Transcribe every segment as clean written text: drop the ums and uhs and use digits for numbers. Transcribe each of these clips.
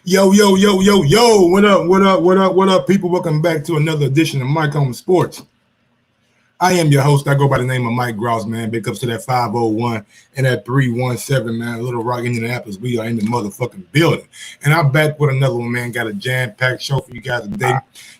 Yo, yo, yo, yo, yo. What up, what up, what up, what up, people? Welcome back to another edition of Mike on Sports. I am your host. I go by the name of Mike Grouse, man. Big ups to that 501 and that 317, man. Little Rock, Indianapolis. We are in the motherfucking building. And I'm back with another one, man. Got a jam-packed show for you guys today.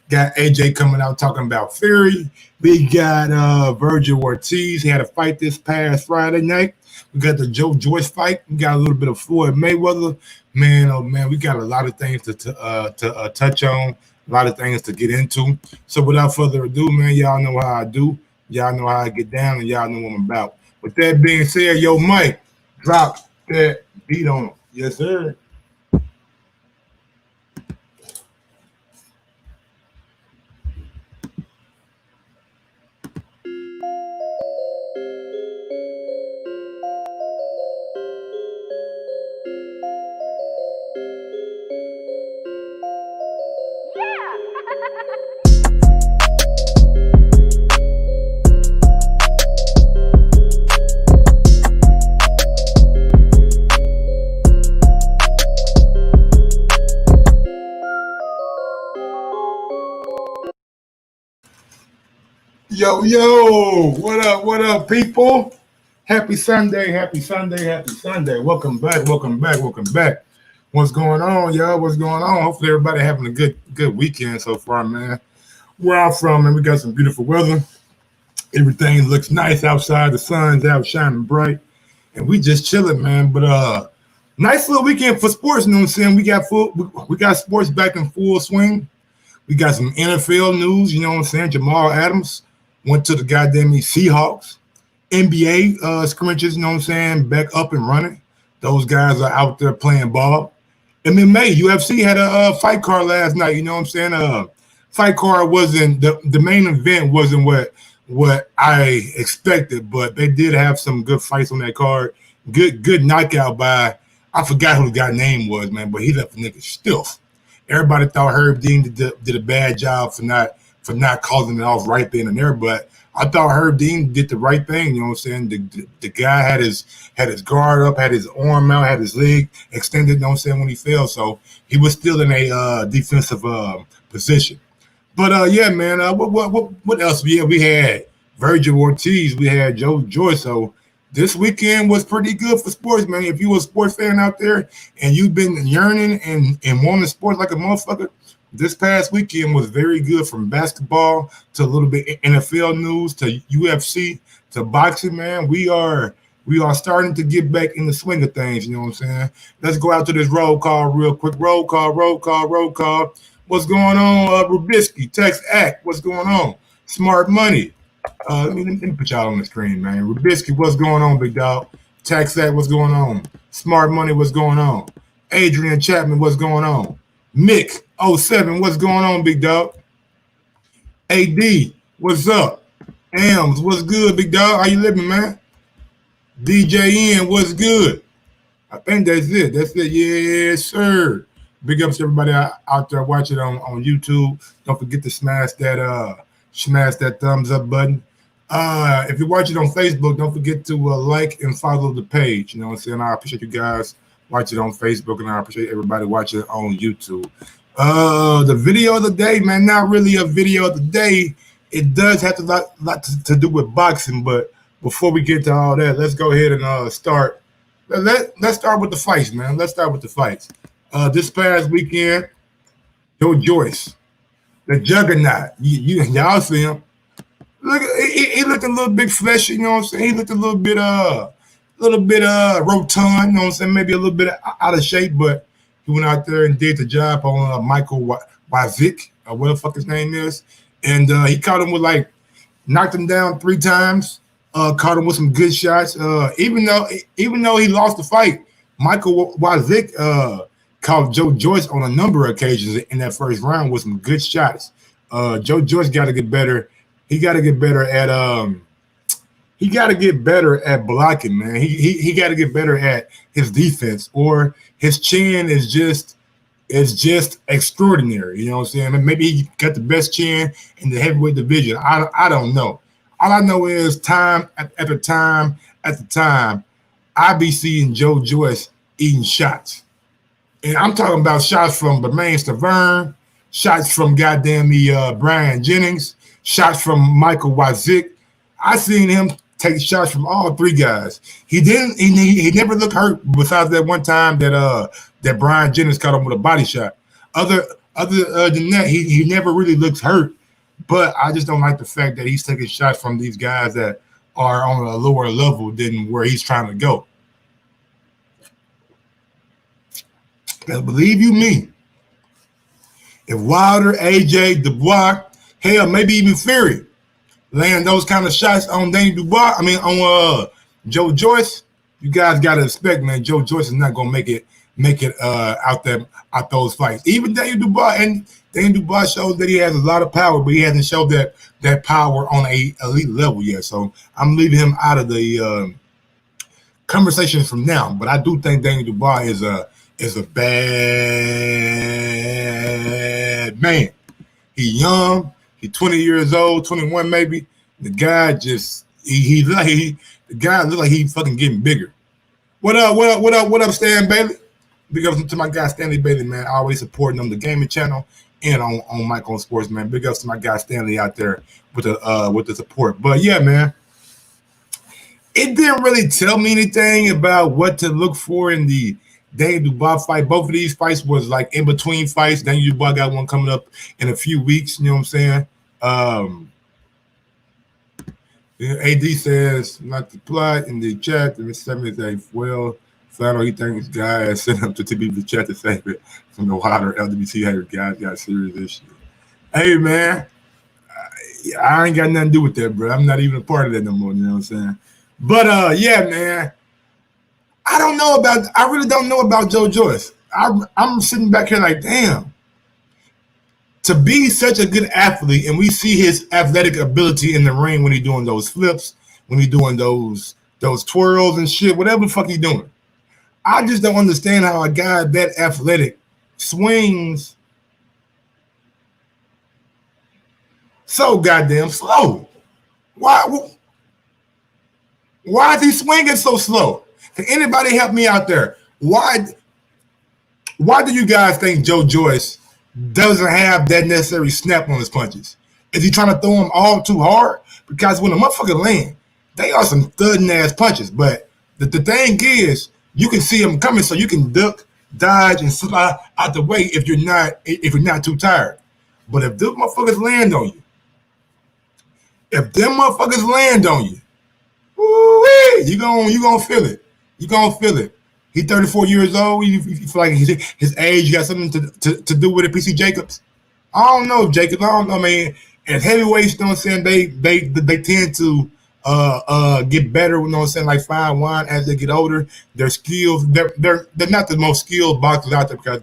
Got AJ coming out talking about Fury. We got Vergil Ortiz. He had a fight this past Friday night. We got the Joe Joyce fight. We got a little bit of Floyd Mayweather. Man, oh man, we got a lot of things to touch on, a lot of things to get into. So without further ado, man, y'all know how I do. Y'all know how I get down, and y'all know what I'm about. With that being said, yo, Mike, drop that beat on him. Yes, sir. Yo, yo, what up, people? Happy Sunday, happy Sunday, happy Sunday. Welcome back, welcome back, welcome back. What's going on, y'all? What's going on? Hopefully everybody having a good weekend so far, man. Where I'm from, man, we got some beautiful weather. Everything looks nice outside. The sun's out shining bright. And we just chilling, man. But nice little weekend for sports, you know what I'm saying? We got sports back in full swing. We got some NFL news, you know what I'm saying? Jamal Adams went to the goddamn Seahawks. NBA scrimmages, you know what I'm saying, back up and running. Those guys are out there playing ball. MMA, UFC had a fight card last night, you know what I'm saying? Fight card wasn't, the main event wasn't what I expected, but they did have some good fights on that card. Good knockout by, I forgot who the guy's name was, man, but he left the nigga stiff. Everybody thought Herb Dean did a bad job for not calling it off right then and there, but I thought Herb Dean did the right thing. You know what I'm saying? The guy had his guard up, had his arm out, had his leg extended. You know what I'm saying, when he fell, so he was still in a defensive position. But yeah, man. What else? Yeah, we had Vergil Ortiz, we had Joe Joyce. So this weekend was pretty good for sports, man. If you a sports fan out there and you've been yearning and wanting sports like a motherfucker, this past weekend was very good, from basketball to a little bit NFL news to UFC to boxing, man. We are starting to get back in the swing of things, you know what I'm saying? Let's go out to this roll call real quick. Roll call. What's going on, Rubisky, Text Act, what's going on? Smart Money. Let me put y'all on the screen, man. Rubisky, what's going on, big dog? Text Act, what's going on? Smart Money, what's going on? Adrian Chapman, what's going on? Mick 07, what's going on, big dog? AD, what's up? Ams, what's good, big dog? How you living, man? DJ N, what's good? I think that's it. Yes, sir. Big ups to everybody out there watching on YouTube. Don't forget to smash that thumbs up button. If you're watching on Facebook, don't forget to like and follow the page. You know what I'm saying? I appreciate you guys watching on Facebook, and I appreciate everybody watching on YouTube. The video of the day, man, not really a video of the day. It does have a lot to do with boxing, but before we get to all that, let's go ahead and start. Let's start with the fights, man. Let's start with the fights. This past weekend, Joe Joyce, the juggernaut. Y'all see him. Look, he looked a little bit fleshy, you know what I'm saying? He looked a little bit rotund, you know what I'm saying? Maybe a little bit out of shape, but he went out there and did the job on Michael Wazik, what the fuck his name is. And he caught him with knocked him down 3 times, caught him with some good shots. Even though he lost the fight, Michael Wazik caught Joe Joyce on a number of occasions in that first round with some good shots. Joe Joyce got to get better. He got to get better at blocking, man. He got to get better at his defense, or his chin is just extraordinary. You know what I'm saying? Maybe he got the best chin in the heavyweight division. I don't know. All I know is time after time, I be seeing Joe Joyce eating shots. And I'm talking about shots from Bermain Stavern, shots from goddamn the Brian Jennings, shots from Michael Wazik. I seen him take shots from all three guys. He didn't. He never looked hurt. Besides that one time that Brian Jennings caught him with a body shot. Other than that, he never really looks hurt. But I just don't like the fact that he's taking shots from these guys that are on a lower level than where he's trying to go. Because believe you me, if Wilder, AJ, Dubois, hell, maybe even Fury land those kind of shots on Danny Dubois, on Joe Joyce, you guys got to expect, man, Joe Joyce is not going to make it out those fights. Even Danny Dubois, and Danny Dubois shows that he has a lot of power, but he hasn't showed that power on a elite level yet. So I'm leaving him out of the conversation from now. But I do think Danny Dubois is a bad man. He young. He 20 years old, 21 maybe. The guy just the guy look like he fucking getting bigger. What up, Stan Bailey? Big ups to my guy Stanley Bailey, man. Always supporting on the gaming channel and on Mike on Sports, man. Big ups to my guy Stanley out there with the support. But yeah, man. It didn't really tell me anything about what to look for in the Danny Dubois fight. Both of these fights was like in between fights. Danny Dubois got one coming up in a few weeks. You know what I'm saying? AD says not the plot in the chat. The Mr. says, well, Flano, he thinks guy has sent him to TB chat to save it from the wider LGBT hater guys got serious issue. Hey, man, I ain't got nothing to do with that, bro. I'm not even a part of that no more. You know what I'm saying? But yeah, man. I really don't know about Joe Joyce. I'm sitting back here like, damn. To be such a good athlete, and we see his athletic ability in the ring when he's doing those flips, when he's doing those twirls and shit, whatever the fuck he's doing. I just don't understand how a guy that athletic swings so goddamn slow. Why is he swinging so slow? Can anybody help me out there? Why do you guys think Joe Joyce doesn't have that necessary snap on his punches? Is he trying to throw them all too hard? Because when a motherfucker land, they are some thudding ass punches. But the thing is, you can see them coming, so you can duck, dodge, and slide out the way if you're not too tired. But if them motherfuckers land on you, you gonna feel it. You gonna feel it. He's 34 years old. You feel like his age got something to do with it. PC Jacobs. I don't know, Jacobs. I don't know, man. As heavyweights, you know what I'm saying, they tend to get better, you know what I'm saying, like fine wine as they get older. Their skills, they're not the most skilled boxers out there because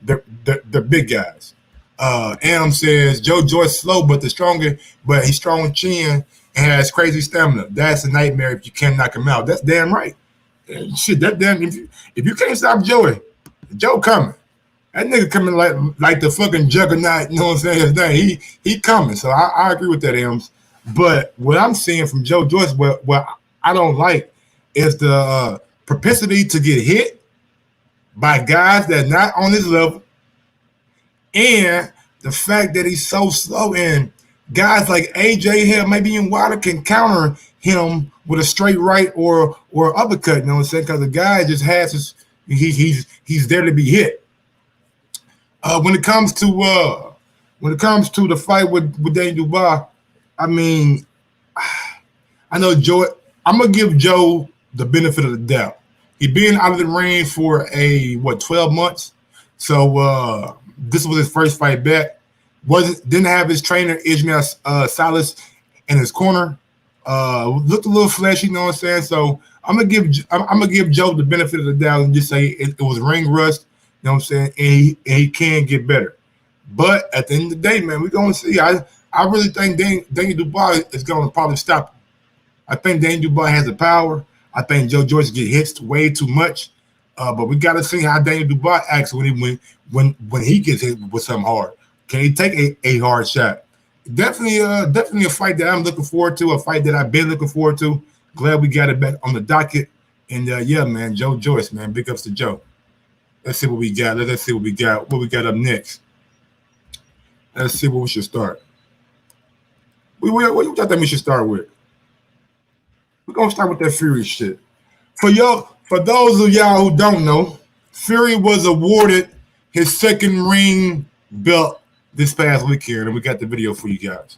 they're big guys. Am says Joe Joyce slow, but he's strong chin and has crazy stamina. That's a nightmare if you can't knock him out. That's damn right. Shit, that damn if you can't stop Joe coming. That nigga coming like the fucking juggernaut, you know what I'm saying? His name. He coming. So I agree with that, Ems. But what I'm seeing from Joe Joyce, what I don't like is the propensity to get hit by guys that are not on his level, and the fact that he's so slow, and guys like AJ here, maybe even Wilder can counter him with a straight right or uppercut, you know what I'm saying? Because the guy just has he's there to be hit. When it comes to the fight with Danny Dubois, I mean, I know Joe. I'm gonna give Joe the benefit of the doubt. He been out of the ring for 12 months. So this was his first fight back. Didn't have his trainer Ismail Salas in his corner. Looked a little fleshy, you know what I'm saying? So I'm gonna give Joe the benefit of the doubt and just say it was ring rust, you know what I'm saying? And he can get better. But at the end of the day, man, we're gonna see. I really think Danny Dubois is gonna probably stop him. I think Danny Dubois has the power. I think Joe Joyce get hit way too much. But we gotta see how Danny Dubois acts when he gets hit with something hard. Can he take a hard shot? Definitely a fight that I'm looking forward to, a fight that I've been looking forward to. Glad we got it back on the docket. And yeah, man, Joe Joyce, man, big ups to Joe. Let's see what we got. Let's see what we got. What we got up next. Let's see what we should start. What you think we should start with? We're gonna start with that Fury shit. For those of y'all who don't know, Fury was awarded his second ring belt this past weekend, and we got the video for you guys.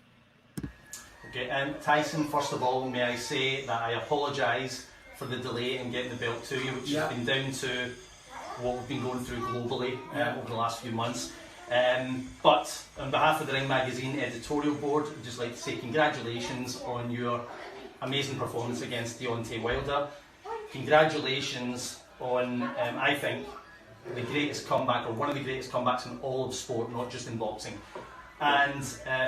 Okay, Tyson, first of all, may I say that I apologise for the delay in getting the belt to you, which has been down to what we've been going through globally over the last few months. But on behalf of the Ring Magazine editorial board, I'd just like to say congratulations on your amazing performance against Deontay Wilder. Congratulations on, I think, the greatest comeback, or one of the greatest comebacks in all of sport, not just in boxing. And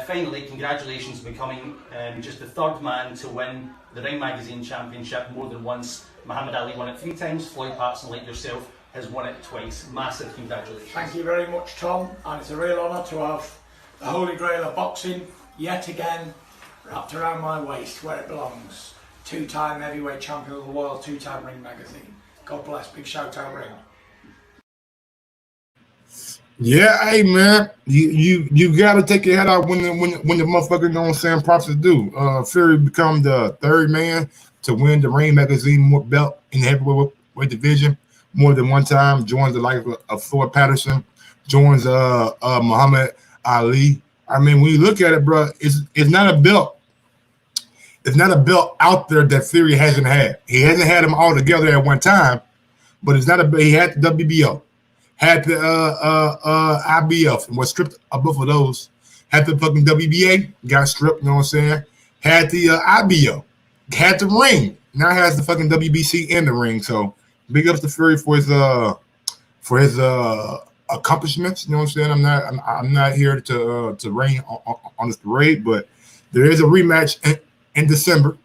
finally, congratulations on becoming just the third man to win the Ring Magazine Championship more than once. Muhammad Ali won it 3 times, Floyd Patterson, like yourself, has won it twice. Massive congratulations. Thank you very much, Tom, and it's a real honour to have the Holy Grail of boxing yet again wrapped around my waist where it belongs. 2-time heavyweight champion of the world, 2-time Ring Magazine. God bless, big shout out Ring. Yeah, hey man, you gotta take your head out when the motherfucker, you know what I'm saying, props to do. Fury become the third man to win the Ring Magazine belt in the heavyweight division more than one time. Joins the likes of Floyd Patterson, joins Muhammad Ali. I mean, when you look at it, bro, it's not a belt. It's not a belt out there that Fury hasn't had. He hasn't had them all together at one time, but it's not a. He had the WBO, had the IBF, and was stripped of both of those. Had the fucking WBA, got stripped. You know what I'm saying? Had the IBO, had the ring. Now has the fucking WBC in the ring. So big ups to Fury for his accomplishments. You know what I'm saying? I'm not here to rain on this parade, but there is a rematch in December.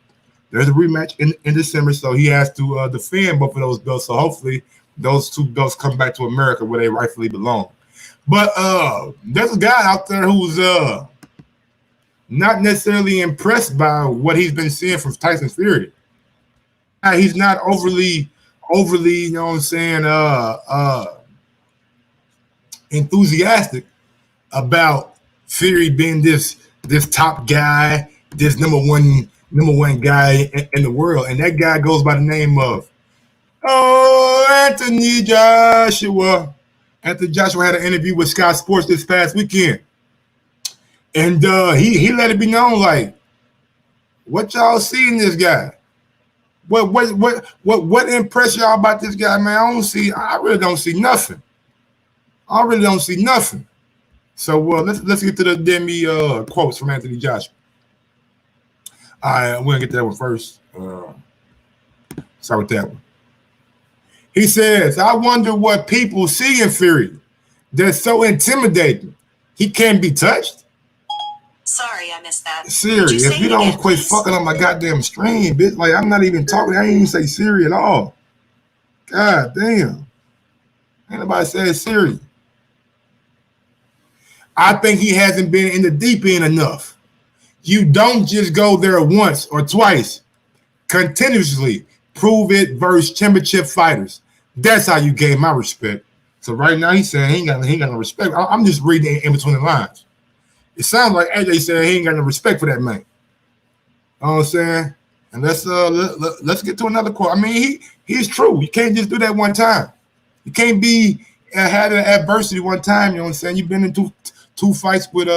There's a rematch in December, so he has to defend both of those belts. So hopefully those 2 belts come back to America where they rightfully belong. But there's a guy out there who's not necessarily impressed by what he's been seeing from Tyson Fury. He's not overly, you know what I'm saying, enthusiastic about Fury being this top guy, this number one guy in the world, and that guy goes by the name of Anthony Joshua. Anthony Joshua had an interview with Sky Sports this past weekend, and he let it be known, like, what y'all see in this guy? What impressed y'all about this guy, man? I really don't see nothing. So let's get to the Demi quotes from Anthony Joshua. All right, we're gonna get to that one first. Start with that one. He says, "I wonder what people see in Fury that's so intimidating. He can't be touched." Sorry, I missed that. Siri, if you don't quit fucking up my goddamn stream, bitch, like I'm not even talking. I ain't even say Siri at all. God damn. Ain't nobody said Siri. I think he hasn't been in the deep end enough. You don't just go there once or twice. Continuously prove it versus championship fighters. That's how you gain my respect. So right now he's saying he ain't got no respect. I'm just reading in between the lines. It sounds like AJ said he ain't got no respect for that man. You know what I'm saying? And let's get to another quote. I mean, he's true. You can't just do that one time. You can't be had an adversity one time. You know what I'm saying? You've been in two fights with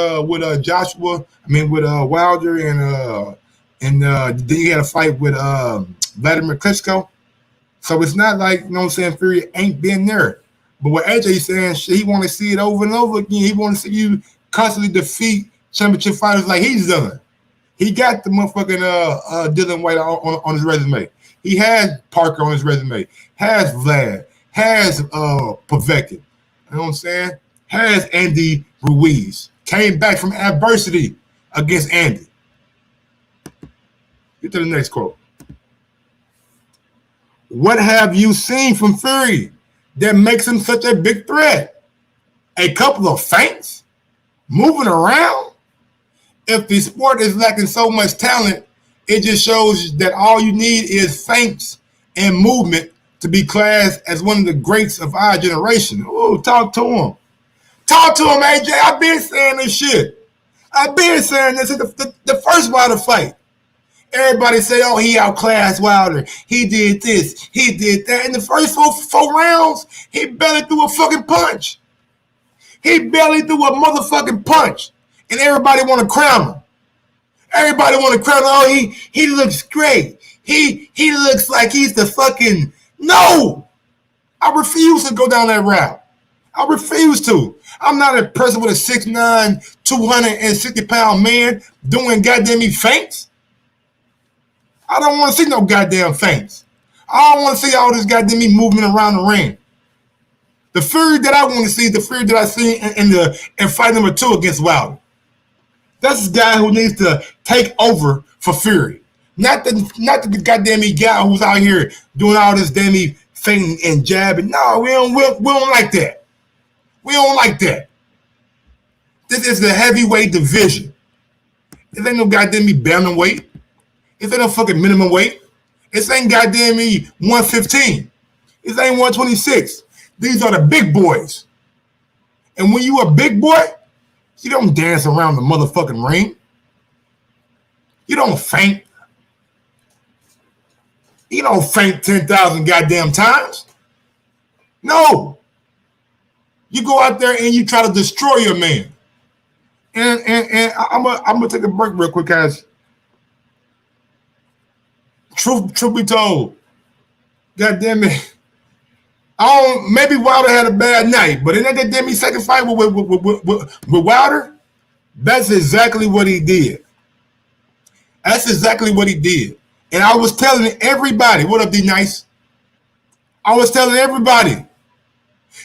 Joshua. I mean, with Wilder, and then you had a fight with Vladimir Klitschko. So it's not like, you know what I'm saying, Fury ain't been there. But what AJ's saying, shit, he want to see it over and over again. He want to see you constantly defeat championship fighters like he's done. He got the motherfucking Dylan White on his resume. He has Parker on his resume. Has Vlad. Has Povetkin. You know what I'm saying? Has Andy Ruiz. Came back from adversity against Andy. Get to the next quote. What have you seen from Fury that makes him such a big threat? A couple of feints? Moving around? If the sport is lacking so much talent, it just shows that all you need is feints and movement to be classed as one of the greats of our generation. Oh, talk to him. Talk to him, AJ. I've been saying this shit. I've been saying this. The first Wilder fight. Everybody say, oh, he outclassed Wilder. He did this. He did that. In the first four rounds, he barely threw a fucking punch. He barely threw a motherfucking punch. And everybody want to crown him. Everybody want to crown him. Oh, he looks great. He looks like he's the fucking... No! I refuse to go down that route. I refuse to. I'm not a person with a 6'9", 260-pound man doing goddamn me feints. I don't want to see no goddamn feints. I don't want to see all this goddamn me movement around the ring. The Fury that I want to see, the Fury that I see in fight number 2 against Wilder. That's the guy who needs to take over for Fury. Not the goddamn guy who's out here doing all this damn feinting and jabbing. No, we don't like that. We don't like that. This is the heavyweight division. This ain't no goddamn bantamweight. This ain't no fucking minimum weight. This ain't goddamn 115. This ain't 126. These are the big boys. And when you a big boy, you don't dance around the motherfucking ring. You don't faint. You don't faint 10,000 goddamn times. No. You go out there and you try to destroy your man. And I'm gonna take a break real quick, guys. Truth be told, goddamn it. Maybe Wilder had a bad night, but in that damn second fight with Wilder, that's exactly what he did. That's exactly what he did. And I was telling everybody, what up, D Nice? I was telling everybody,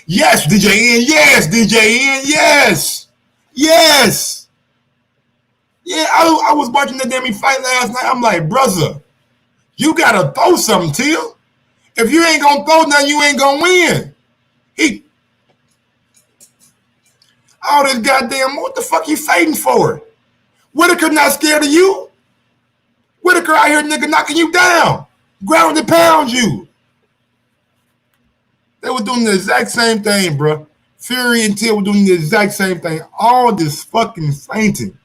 yes, DJ N, yes, DJ N, yes, yes. Yeah, I was watching the damn fight last night. I'm like, brother, you gotta throw something, Till. If you ain't gonna throw nothing, you ain't gonna win. All this goddamn, what the fuck you fighting for? Whitaker not scared of you. Whitaker out here, nigga, knocking you down, ground and pound you. They were doing the exact same thing, bro. Fury and Till were doing the exact same thing. All this fucking fainting.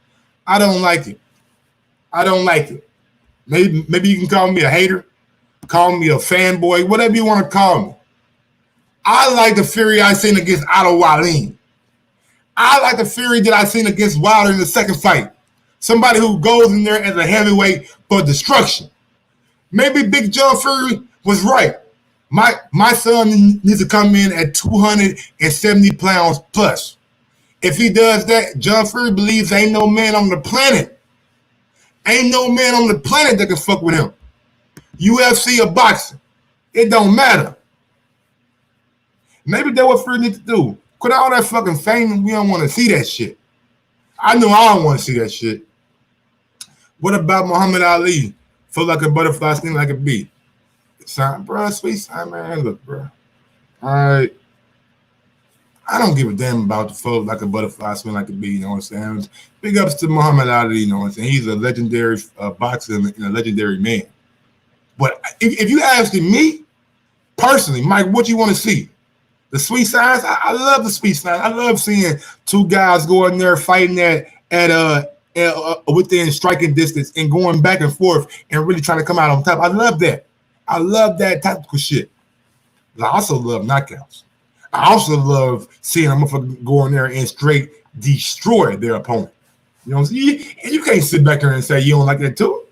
I don't like it. I don't like it. Maybe you can call me a hater, call me a fanboy, whatever you want to call me. I like the Fury I seen against Otto Wallin. I like the Fury that I seen against Wilder in the second fight. Somebody who goes in there as a heavyweight for destruction. Maybe Big John Fury was right. My son needs to come in at 270 pounds plus. If he does that, John Fury believes ain't no man on the planet. Ain't no man on the planet that can fuck with him. UFC or boxing. It don't matter. Maybe that's what Fury needs to do. Quit all that fucking fame. We don't want to see that shit. I know I don't want to see that shit. What about Muhammad Ali? Feel like a butterfly, sting like a bee. Son, bro, sweet son, man. Look, bro. All right. I don't give a damn about the float like a butterfly, swing like a bee, you know what I'm saying? Big ups to Muhammad Ali, you know what I'm saying? He's a legendary boxer and a legendary man. But if you ask me, personally, Mike, what you want to see? The sweet signs? I love the sweet signs. I love seeing two guys go in there fighting at within striking distance and going back and forth and really trying to come out on top. I love that. I love that tactical shit. But I also love knockouts. I also love seeing a motherfucker go in there and straight destroy their opponent. You know what I'm saying? And you can't sit back there and say you don't like that too.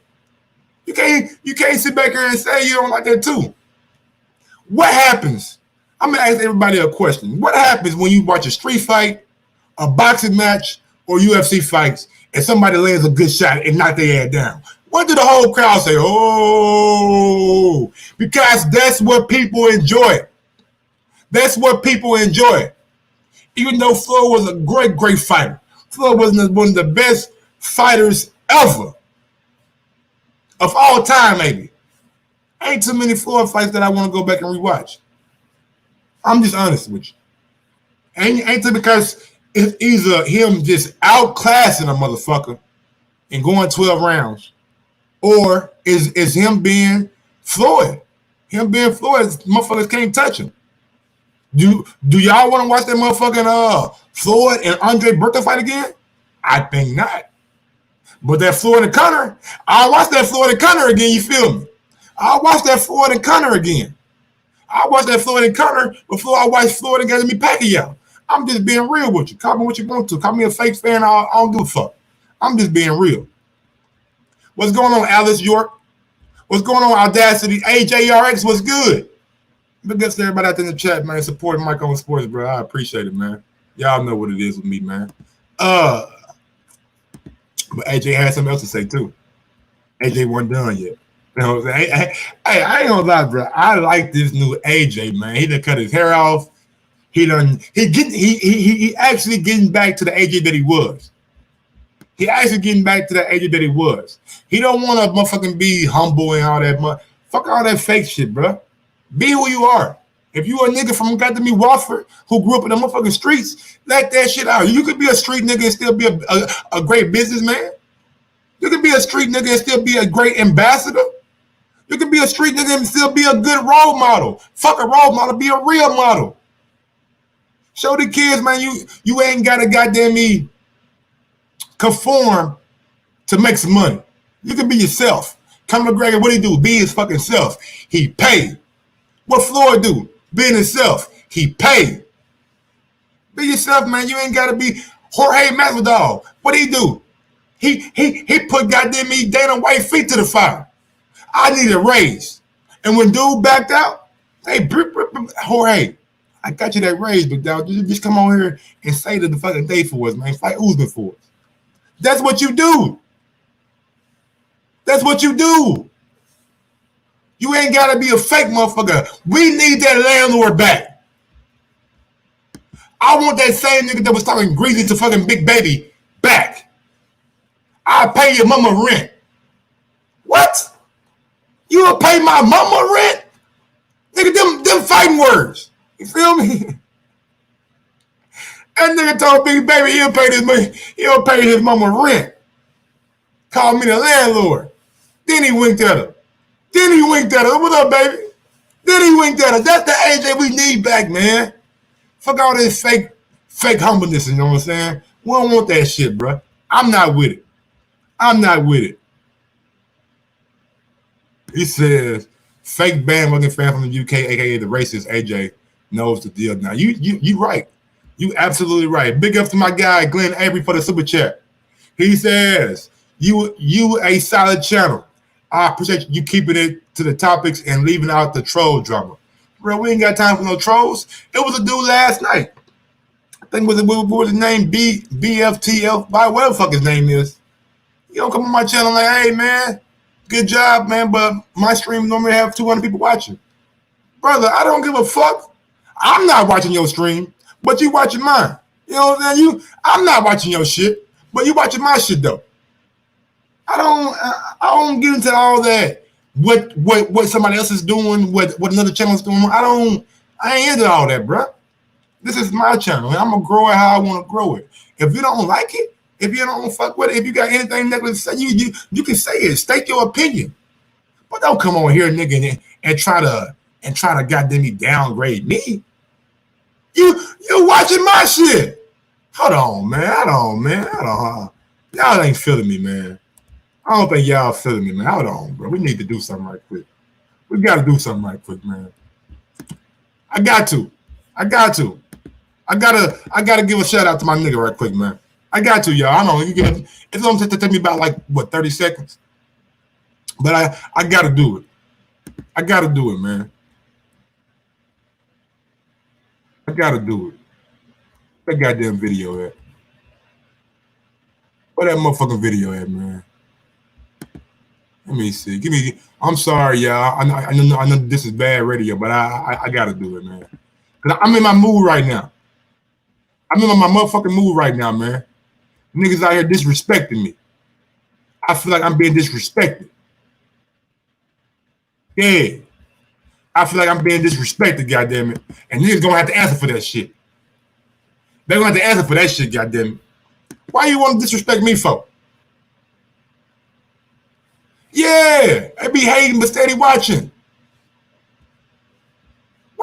You can't sit back here and say you don't like that too. What happens? I'm gonna ask everybody a question. What happens when you watch a street fight, a boxing match, or UFC fights, and somebody lands a good shot and knock their ass down? What do the whole crowd say? Oh, because that's what people enjoy. That's what people enjoy. Even though Floyd was a great, great fighter. Floyd was one of the best fighters ever. Of all time, maybe. Ain't too many Floyd fights that I want to go back and rewatch. I'm just honest with you. Ain't it because it's either him just outclassing a motherfucker and going 12 rounds, or is him being Floyd Him being Floyd, motherfuckers can't touch him. Do y'all want to watch that motherfucking Floyd and Andre Bertha fight again? I think not. But that Floyd and Conor, I'll watch that Floyd and Conor again, you feel me? I'll watch that Floyd and Conor again. I'll watch that Floyd and Conor before I watch Floyd and Anthony Pacquiao. I'm just being real with you. Call me what you want to. Call me a fake fan. I don't give a fuck. I'm just being real. What's going on, Alice York? What's going on, Audacity? AJRX, what's good? Big ups to everybody out there in the chat, man. Supporting Mike on Sports, bro. I appreciate it, man. Y'all know what it is with me, man. But AJ had something else to say, too. AJ wasn't done yet. You know what I'm saying? Hey, I ain't gonna lie, bro. I like this new AJ, man. He done cut his hair off. He actually getting back to the AJ that he was. He actually getting back to the AJ that he was. He don't want to motherfucking be humble and all that. Fuck all that fake shit, bro. Be who you are. If you a nigga from got to me Wofford who grew up in the motherfucking streets, let that shit out. You could be a street nigga and still be a great businessman. You could be a street nigga and still be a great ambassador. You could be a street nigga and still be a good role model. Fuck a role model, be a real model. Show the kids, man, you ain't got to goddamn me conform to make some money. You can be yourself. Conor McGregor, what he do? Be his fucking self. He paid. What Floyd do? Being himself. He paid. Be yourself, man. You ain't got to be Jorge Masvidal. What he do? He put goddamn me Dana White feet to the fire. I need a raise. And when dude backed out, hey, Jorge, I got you that raise, but dog, just come on here and say the fucking day for us, man. Fight Usman for us. That's what you do. That's what you do. You ain't got to be a fake motherfucker. We need that landlord back. I want that same nigga that was talking greasy to fucking Big Baby back. I'll pay your mama rent. What? You will pay my mama rent? Nigga, them fighting words. You feel me? That nigga told Big Baby he'll pay his mama rent. Call me the landlord. Then he winked at her. What up, baby? Then he winked at her. That's the AJ we need back, man. Fuck all this fake humbleness, you know what I'm saying? We don't want that shit, bro. I'm not with it. He says, fake bandwagon fan from the UK, a.k.a. the racist AJ, knows the deal now. You right. You absolutely right. Big up to my guy, Glenn Avery, for the super chat. He says, you a solid channel. I appreciate you keeping it to the topics and leaving out the troll drama. Bro, we ain't got time for no trolls. It was a dude last night. I think what was his name? BFTF, whatever the fuck his name is. You don't come on my channel like, hey, man, good job, man, but my stream normally have 200 people watching. Brother, I don't give a fuck. I'm not watching your stream, but you watching mine. You know what I'm saying? I'm not watching your shit, but you watching my shit, though. I don't get into all that. What somebody else is doing, what another channel is doing. I ain't into all that, bro. This is my channel, and I'm gonna grow it how I want to grow it. If you don't like it, if you don't fuck with it, if you got anything negative to say, you can say it. State your opinion, but don't come on here, nigga, and try to goddamn me downgrade me. You watching my shit? Hold on, man. Y'all ain't feeling me, man. I don't think y'all feeling me, man. Hold on, bro. We need to do something right quick. We got to do something right quick, man. I got to give a shout out to my nigga right quick, man. I got to, y'all. I know it's going to take me about 30 seconds. But I got to do it. I got to do it, man. I got to do it. That goddamn video at. Where that motherfucking video at, man? Let me see. I'm sorry, y'all. I know this is bad radio, but I gotta do it, man. Cause I'm in my mood right now. I'm in my motherfucking mood right now, man. Niggas out here disrespecting me. I feel like I'm being disrespected. Yeah. I feel like I'm being disrespected, goddammit. And niggas gonna have to answer for that shit. They're gonna have to answer for that shit, goddammit. Why you want to disrespect me for? Yeah, I be hating but steady watching.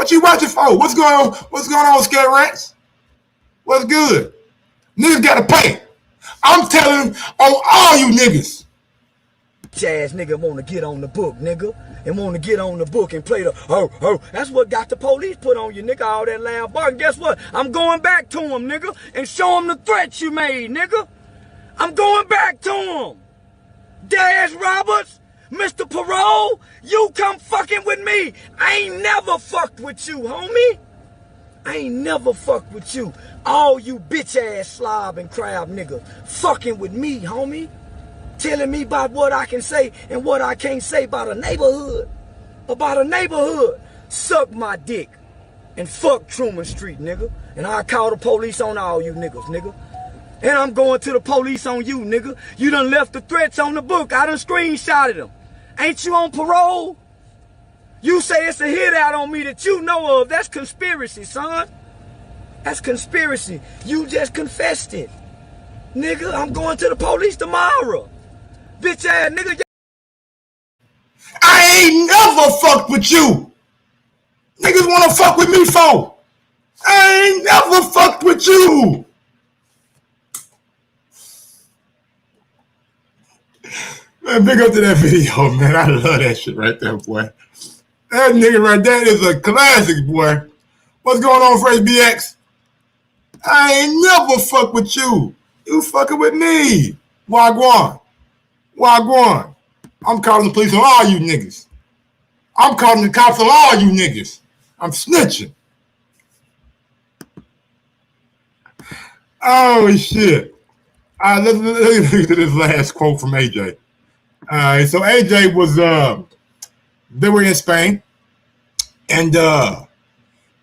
What you watching for? What's going on? What's going on, Scare Rats? What's good? Niggas gotta pay. I'm telling on all you niggas. Ass nigga want to get on the book, nigga, and want to get on the book and play the oh. That's what got the police put on you, nigga. All that loud barking. Guess what? I'm going back to him, nigga, and show him the threats you made, nigga. I'm going back to him. Dash Roberts, Mr. Parole, you come fucking with me. I ain't never fucked with you, homie. I ain't never fucked with you. All you bitch ass slob and crab niggas fucking with me, homie. Telling me about what I can say and what I can't say about a neighborhood. About a neighborhood. Suck my dick. And fuck Truman Street, nigga. And I call the police on all you niggas, nigga. And I'm going to the police on you, nigga. You done left the threats on the book. I done screenshotted them. Ain't you on parole? You say it's a hit out on me that you know of. That's conspiracy, son. That's conspiracy. You just confessed it. Nigga, I'm going to the police tomorrow. Bitch ass nigga. I ain't never fucked with you. Niggas wanna fuck with me for. I ain't never fucked with you. Man, big up to that video, man. I love that shit right there, boy. That nigga right there is a classic, boy. What's going on, Fresh BX? I ain't never fucked with you. You fucking with me. Wagwan. Wagwan. I'm calling the police on all you niggas. I'm calling the cops on all you niggas. I'm snitching. Oh, shit. Let's look at this last quote from AJ. So AJ was, they were in Spain, and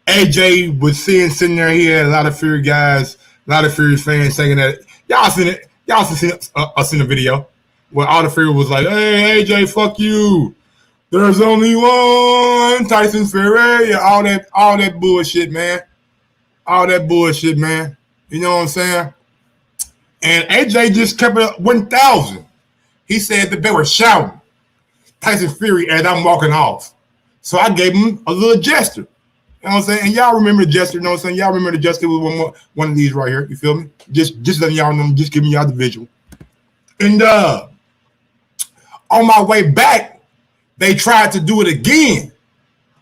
AJ was sitting there. He had a lot of Fury guys, a lot of Fury fans saying that. Y'all seen it. Y'all seen the video where all the Fury was like, "Hey, AJ, fuck you. There's only one Tyson Fury." Yeah, all that bullshit, man. All that bullshit, man. You know what I'm saying? And AJ just kept it 1,000. He said that they were shouting Tyson Fury as I'm walking off. So I gave him a little gesture. You know what I'm saying? And y'all remember the gesture, you know what I'm saying? Y'all remember the gesture with one of these right here. You feel me? Just letting y'all know, just giving y'all the visual. And on my way back, they tried to do it again.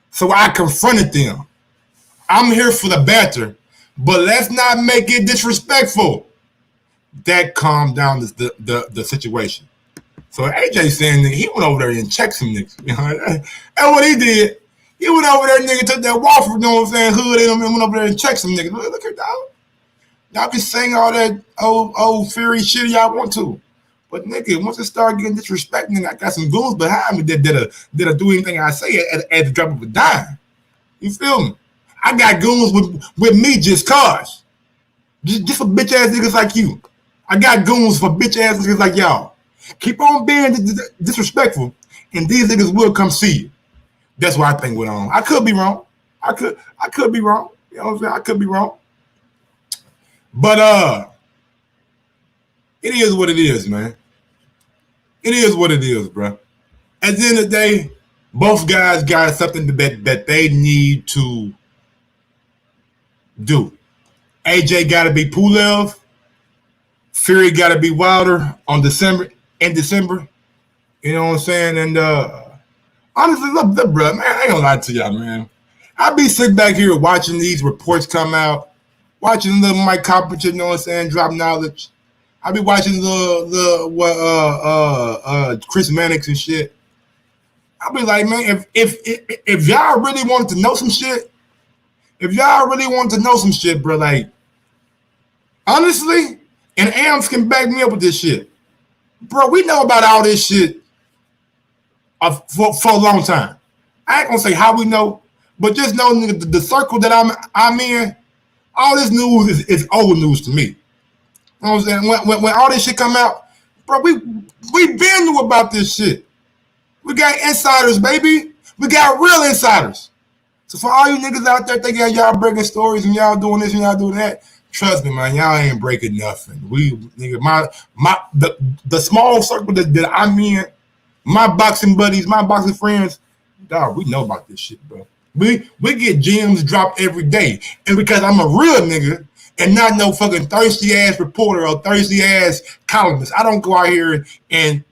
So I confronted them. I'm here for the banter, but let's not make it disrespectful. That calmed down the situation. So AJ saying that he went over there and checked some niggas. You know? And what he did, he went over there, nigga, took that waffle, you know what I'm saying, hood in him, and went over there and checked some niggas. Look at that. Y'all can sing all that old Fury shit y'all want to. But nigga, once it start getting disrespecting, I got some goons behind me that'll do anything I say at the drop of a dime. You feel me? I got goons with me just cause. Just for bitch ass niggas like you. I got goons for bitch ass niggas like y'all. Keep on being disrespectful, and these niggas will come see you. That's what I think went on. I could be wrong. I could be wrong. You know what I'm saying? I could be wrong. But it is what it is, man. It is what it is, bro. At the end of the day, both guys got something that they need to do. AJ got to be Pulev. Fury got to be Wilder in December. You know what I'm saying? And honestly, look, bro, man, I ain't gonna lie to y'all, man. I be sitting back here watching these reports come out, watching little Mike Coppert, you know what I'm saying, drop knowledge. I be watching Chris Mannix and shit. I be like, man, if y'all really wanted to know some shit, bro, like, honestly, and AMS can back me up with this shit. Bro, we know about all this shit for a long time. I ain't gonna say how we know, but just know the circle that I'm in, all this news is old news to me. You know what I'm saying? When all this shit come out, bro, we been knew about this shit. We got insiders, baby. We got real insiders. So for all you niggas out there thinking y'all breaking stories and y'all doing this and y'all doing that, trust me, man, y'all ain't breaking nothing. The small circle that I'm in, my boxing buddies, my boxing friends, dog, we know about this shit, bro. We get gems dropped every day. And because I'm a real nigga and not no fucking thirsty ass reporter or thirsty ass columnist, I don't go out here and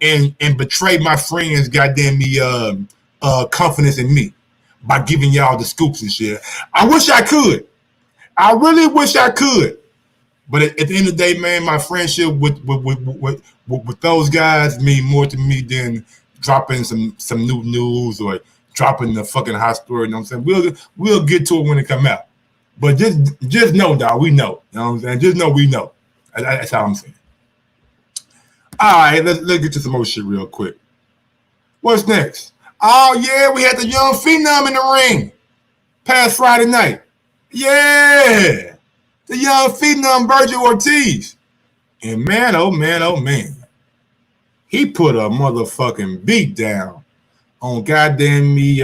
betray my friends' goddamn me confidence in me by giving y'all the scoops and shit. I wish I could. I really wish I could. But at the end of the day, man, my friendship with those guys mean more to me than dropping some new news or dropping the fucking hot story. You know what I'm saying? We'll get to it when it come out. But just know, dog, we know. You know what I'm saying? Just know we know. That's how I'm saying. All right, let's get to some more shit real quick. What's next? Oh yeah, we had the young phenom in the ring past Friday night. Yeah. The young phenom Vergil Ortiz. And man, oh man, oh man. He put a motherfucking beat down on goddamn me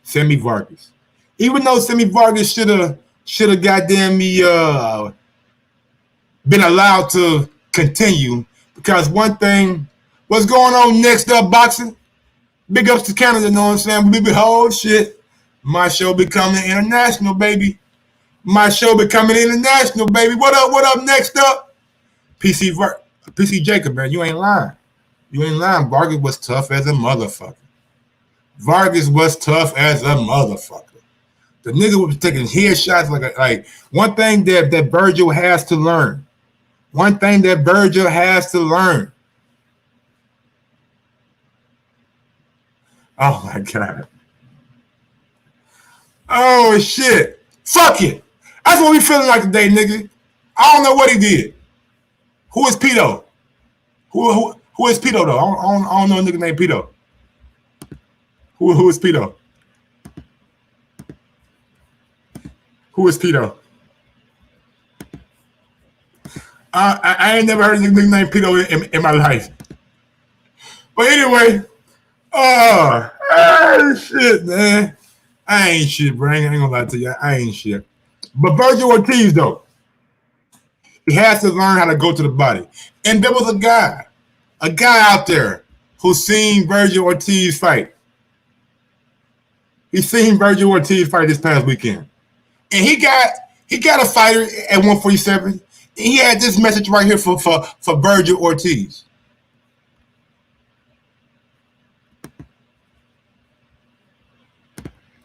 Sammy Vargas. Even though Sammy Vargas should have goddamn me been allowed to continue. Because one thing, what's going on next up boxing? Big ups to Canada, you know what I'm saying? We behold shit. My show becoming international, baby. My show becoming international, baby. What up next up? PC Jacob, man, you ain't lying. You ain't lying. Vargas was tough as a motherfucker. Vargas was tough as a motherfucker. The nigga was taking headshots like one thing that Vergil has to learn. One thing that Vergil has to learn. Oh my God. Oh shit. Fuck it. That's what we feeling like today, nigga. I don't know what he did. Who is Pito? Who is Pito though? I don't know a nigga named Pito. Who is Pito? Who is Pito? I ain't never heard a nigga named Pito in my life. But anyway, shit, man. I ain't shit, bro. I ain't gonna lie to you. I ain't shit. But Vergil Ortiz, though, he has to learn how to go to the body. And there was a guy out there who seen Vergil Ortiz fight. He seen Vergil Ortiz fight this past weekend. And he got a fighter at 147. And he had this message right here for Vergil Ortiz.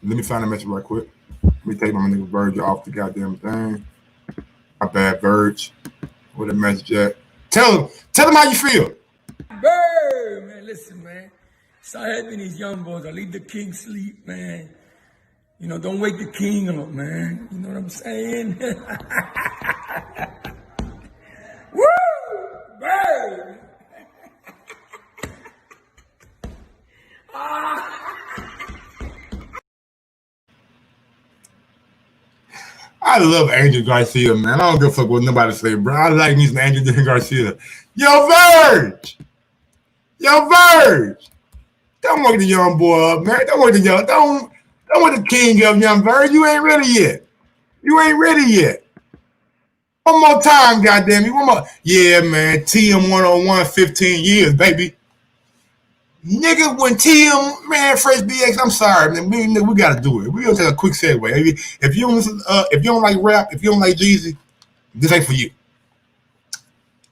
Let me find a message right quick. Let me take my nigga Vergil off the goddamn thing. My bad, Verge. Where the message at? Tell him how you feel. Bird, man, listen, man. Start helping these young boys. I leave the king sleep, man. You know, don't wake the king up, man. You know what I'm saying? Woo! Bird! I love Angel Garcia, man. I don't give a fuck what nobody say, bro. I like me some Angel Garcia. Yo, Verge! Don't wake the young boy up, man. Don't wake the king up, young Verge. You ain't ready yet. One more time, goddamn you. One more. Yeah, man. TM 101, 15 years, baby. Nigga, when TM, man, Fresh BX, I'm sorry, man. We gotta do it. We gonna take a quick segue. If you don't listen, if you don't like rap, if you don't like Jeezy, this ain't for you.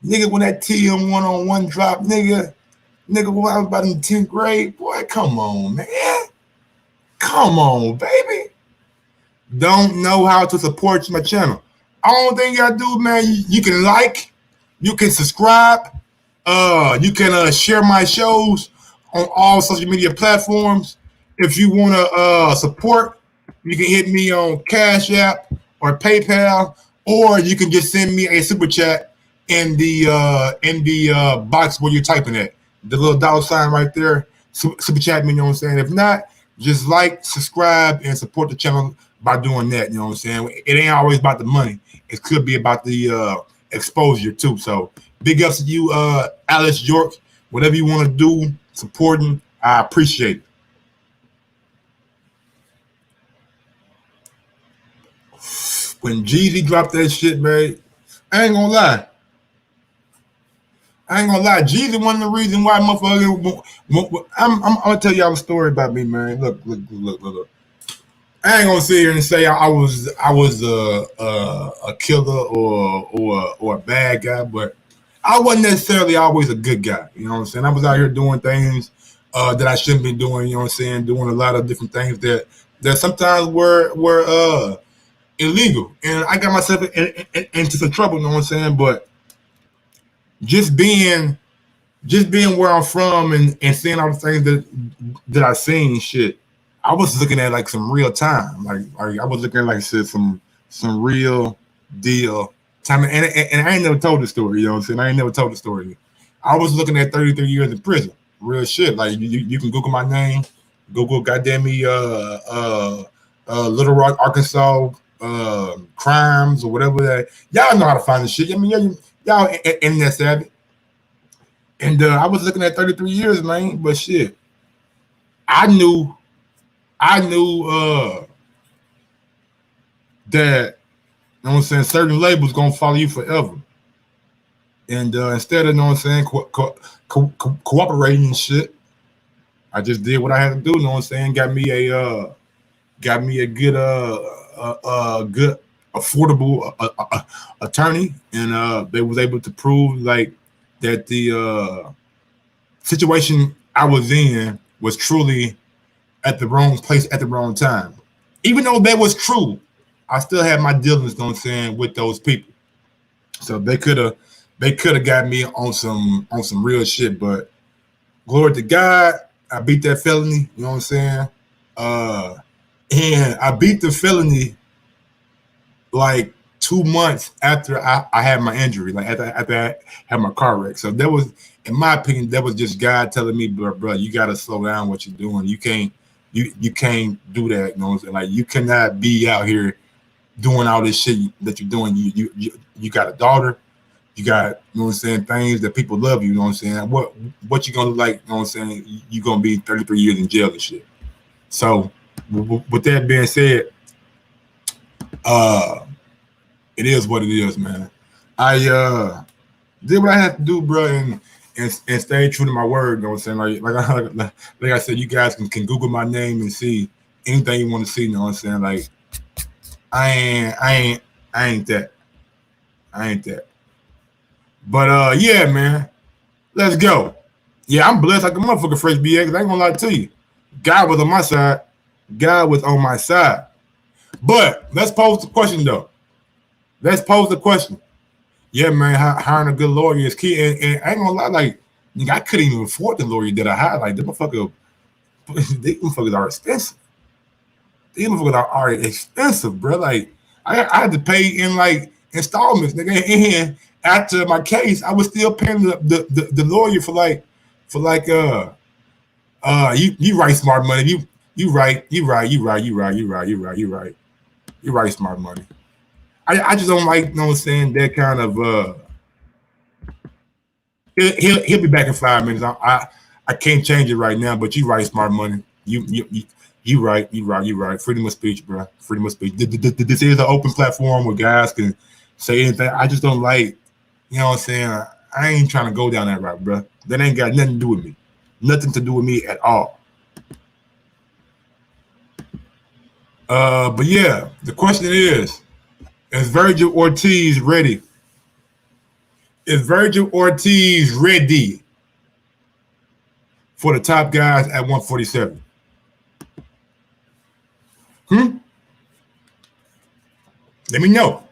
Nigga, when that TM 101 drop, nigga, when I was about in 10th grade, boy, come on, man. Come on, baby. Don't know how to support my channel. Only thing you gotta do, man, you can like, you can subscribe, you can share my shows on all social media platforms. If you want to support, you can hit me on Cashapp or PayPal, or you can just send me a super chat in the box where you're typing it. The little dollar sign right there. Super chat me, you know what I'm saying? If not, just like, subscribe, and support the channel by doing that, you know what I'm saying? It ain't always about the money. It could be about the exposure too. So big ups to you, Alice York. Whatever you want to do, supporting, I appreciate it. When Jeezy dropped that shit, man, I ain't gonna lie. Jeezy one of the reasons why motherfuckers. I'm gonna tell y'all a story about me, man. Look. I ain't gonna sit here and say I was a killer or a bad guy, but I wasn't necessarily always a good guy. You know what I'm saying? I was out here doing things that I shouldn't be doing. You know what I'm saying? Doing a lot of different things that sometimes were illegal, and I got myself into some trouble. You know what I'm saying? But just being where I'm from and seeing all the things that I seen, shit, I was looking at like some real time. Like I was looking at like shit, some real deal time. And I ain't never told the story, you know what I'm saying? I ain't never told the story. I was looking at 33 years in prison. Real shit. Like you can Google my name, Google goddamn me Little Rock, Arkansas crimes or whatever that. Y'all know how to find the shit. I mean, y'all internet savvy. And I was looking at 33 years, man, but shit. I knew that, you know what I'm saying, certain labels gonna follow you forever. And instead of, you know what I'm saying, cooperating and shit, I just did what I had to do, you know what I'm saying, got me a good good affordable attorney, and they was able to prove like that the situation I was in was truly at the wrong place at the wrong time. Even though that was true, I still had my dealings, you know what I'm saying, with those people. So they could have got me on some real shit, but glory to God, I beat that felony, you know what I'm saying? And I beat the felony like 2 months after I had my injury, like after I had my car wreck. So that was, in my opinion, that was just God telling me, bro, you gotta slow down what you're doing. You can't do that, you know what I'm saying? Like you cannot be out here doing all this shit that you're doing. You got a daughter, you got, you know what I'm saying, things that people love you know what I'm saying? What you gonna look like, you know what I'm saying? You gonna be 33 years in jail and shit. So with that being said, it is what it is, man. I did what I had to do, bro, and stay true to my word. You know what I'm saying? Like I said, you guys can Google my name and see anything you want to see. You know what I'm saying? Like I ain't that. But yeah, man, let's go. Yeah, I'm blessed like a motherfucker, Fresh BX. I ain't gonna lie to you. God was on my side. God was on my side. But let's pose the question though. Let's pose the question. Yeah, man, hiring a good lawyer is key. And I ain't gonna lie, like, nigga, I couldn't even afford the lawyer that I hired. Like, these motherfuckers are expensive. These motherfuckers are expensive, bro. Like, I had to pay in like installments, nigga. And after my case, I was still paying the lawyer for you write smart money. You write smart money. I just don't like, you know what I'm saying, that kind of he'll be back in 5 minutes. I can't change it right now, but you write smart money. You right. Freedom of speech, bro. Freedom of speech. This is an open platform where guys can say anything. I just don't like, you know what I'm saying, I ain't trying to go down that route, bro. That ain't got nothing to do with me. Nothing to do with me at all. But yeah, the question is Vergil Ortiz ready? Is Vergil Ortiz ready for the top guys at 147? Let me know.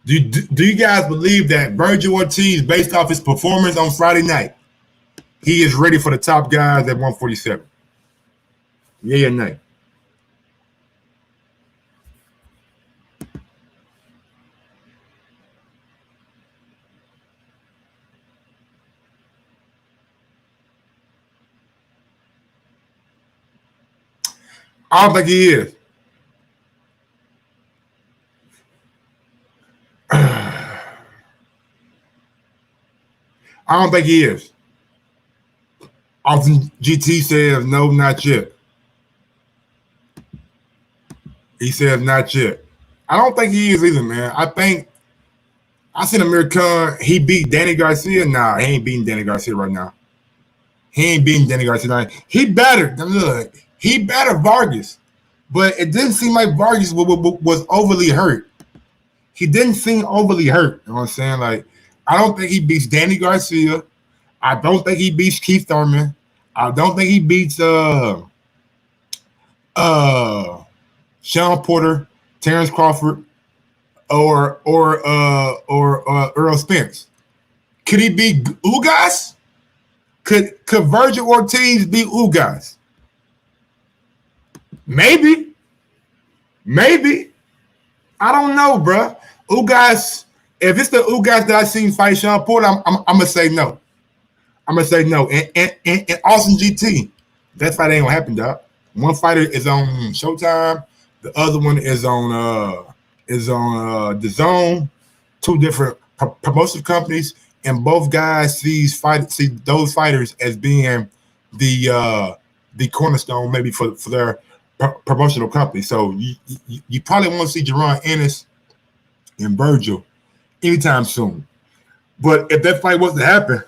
Do you guys believe that Vergil Ortiz, based off his performance on Friday night, he is ready for the top guys at 147? Yeah or nay? I don't think he is. I don't think he is. Austin GT says no, not yet. He says not yet. I don't think he is either, man. I think I seen Amir Khan. He beat Danny Garcia. Nah, he ain't beating Danny Garcia right now. He ain't beating Danny Garcia. He better. Look, he better Vargas. But it didn't seem like Vargas was overly hurt. He didn't seem overly hurt. You know what I'm saying? Like, I don't think he beats Danny Garcia. I don't think he beats Keith Thurman. I don't think he beats Sean Porter, Terrence Crawford, or Earl Spence. Could he beat Ugas? Could Vergil Ortiz beat Ugas? Maybe. I don't know, bro. Ugas, if it's the Ugas that I seen fight Sean Porter, I'm gonna say no. I'm gonna say no. And Austin GT, that fight ain't gonna happen, dog. One fighter is on Showtime, the other one is on the Zone. Two different promotion companies, and both guys see those fighters as being the cornerstone, maybe for their promotional company. So you probably won't see Jerron Ennis and Vergil anytime soon. But if that fight was to happen,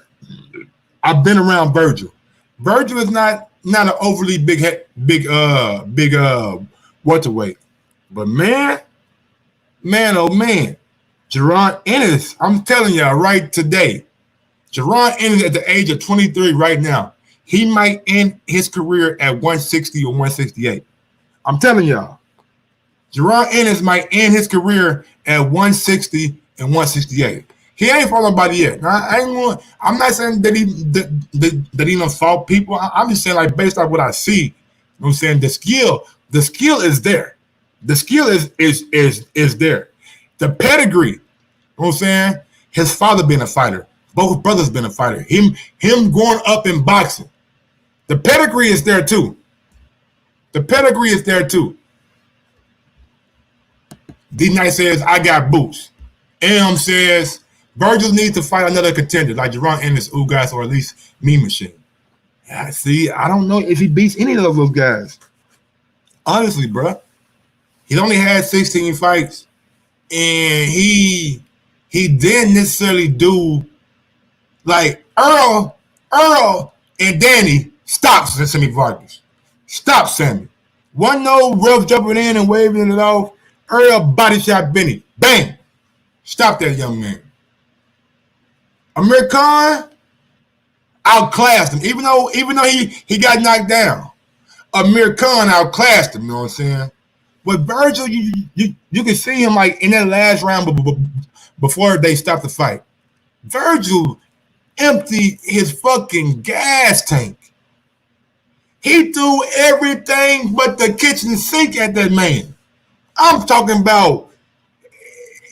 I've been around Vergil. Vergil is not an overly big welterweight, but man, oh man, Jerron Ennis, I'm telling y'all right today, Jerron Ennis at the age of 23 right now, he might end his career at 160 or 168. I'm telling y'all, Jerron Ennis might end his career at 160 and 168. He ain't fought nobody yet. I'm not saying that he don't fault people. I'm just saying, like, based on what I see, you know what I'm saying, the skill is there. The skill is there. The pedigree, you know what I'm saying? His father being a fighter. Both brothers been a fighter. Him growing up in boxing. The pedigree is there too. D-Night says, I got boots. M says, Vergil needs to fight another contender like Jerron Ennis, Ugas, or at least Mean Machine. Yeah, see, I don't know if he beats any of those guys. Honestly, bro. He only had 16 fights, and he didn't necessarily do like Earl and Danny. Stop, Sammy Vargas. Stop, Sammy. One no rough jumping in and waving it off. Earl body shot Benny. Bang. Stop that young man. Amir Khan outclassed him. Even though he got knocked down. Amir Khan outclassed him, you know what I'm saying? But Vergil, you can see him like in that last round before they stopped the fight. Vergil emptied his fucking gas tank. He threw everything but the kitchen sink at that man. I'm talking about,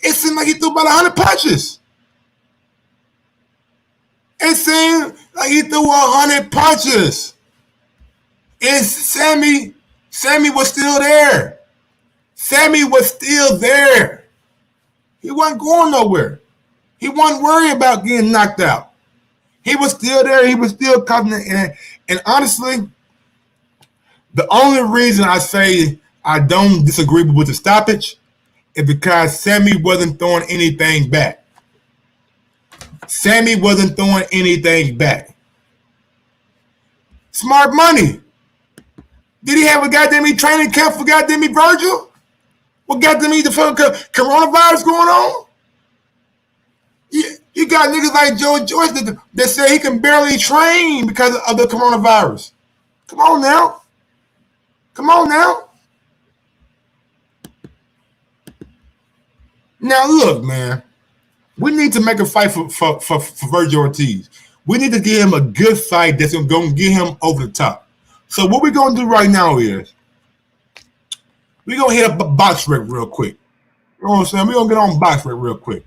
it seemed like he threw about 100 punches. It seemed like he threw 100 punches. And Sammy was still there. Sammy was still there. He wasn't going nowhere. He wasn't worried about getting knocked out. He was still there. He was still coming in. And honestly, the only reason I say I don't disagree with the stoppage is because Sammy wasn't throwing anything back. Sammy wasn't throwing anything back. Smart money. Did he have a goddamn training camp for goddamn Vergil? What goddamn the fucking coronavirus going on? You got niggas like Joe Joyce that say he can barely train because of the coronavirus. Come on now. Now look, man. We need to make a fight for Vergil Ortiz. We need to give him a good fight that's going to get him over the top. So what we're going to do right now is we're going to hit up a box rec real quick. You know what I'm saying? We're going to get on box rec real quick.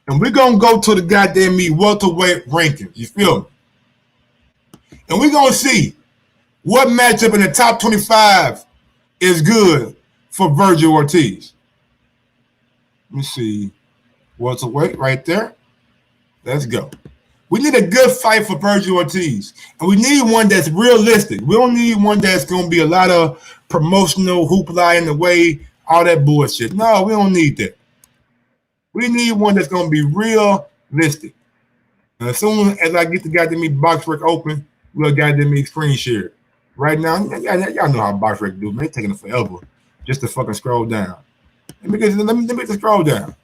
And we're going to go to the goddamn welterweight rankings. You feel me? And we're going to see what matchup in the top 25 is good for Vergil Ortiz. Let me see. Welterweight right there. Let's go. We need a good fight for Vergil Ortiz. And we need one that's realistic. We don't need one that's going to be a lot of promotional hoopla in the way, all that bullshit. No, we don't need that. We need one that's going to be realistic. And as soon as I get the goddamn box rec open, we'll goddamn screen share. Right now, y'all know how box rec do, man. They taking it forever just to fucking scroll down. Let me just scroll down.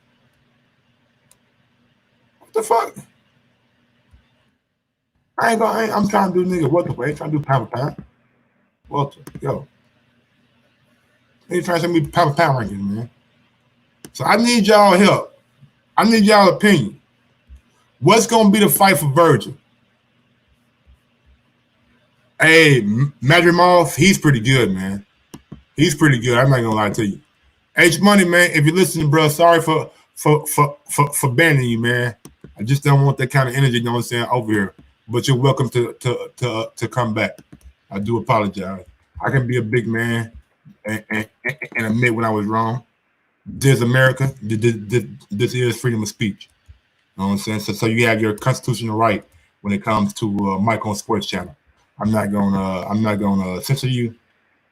What the fuck? I'm trying to do nigga Welter. I ain't trying to do pound for pound. Welter, yo. They trying to send me pound for pound rankings, man. So I need y'all help. I need y'all opinion. What's gonna be the fight for Vergil? Hey, Madrimov, he's pretty good, man. He's pretty good. I'm not gonna lie to you. H Money, man. If you're listening, bro, sorry for banning you, man. I just don't want that kind of energy, you know what I'm saying, over here. But you're welcome to come back. I do apologize. I can be a big man and admit when I was wrong. This is America. This is freedom of speech. You know what I'm saying? So you have your constitutional right when it comes to Mike on Sports Channel. I'm not gonna censor you,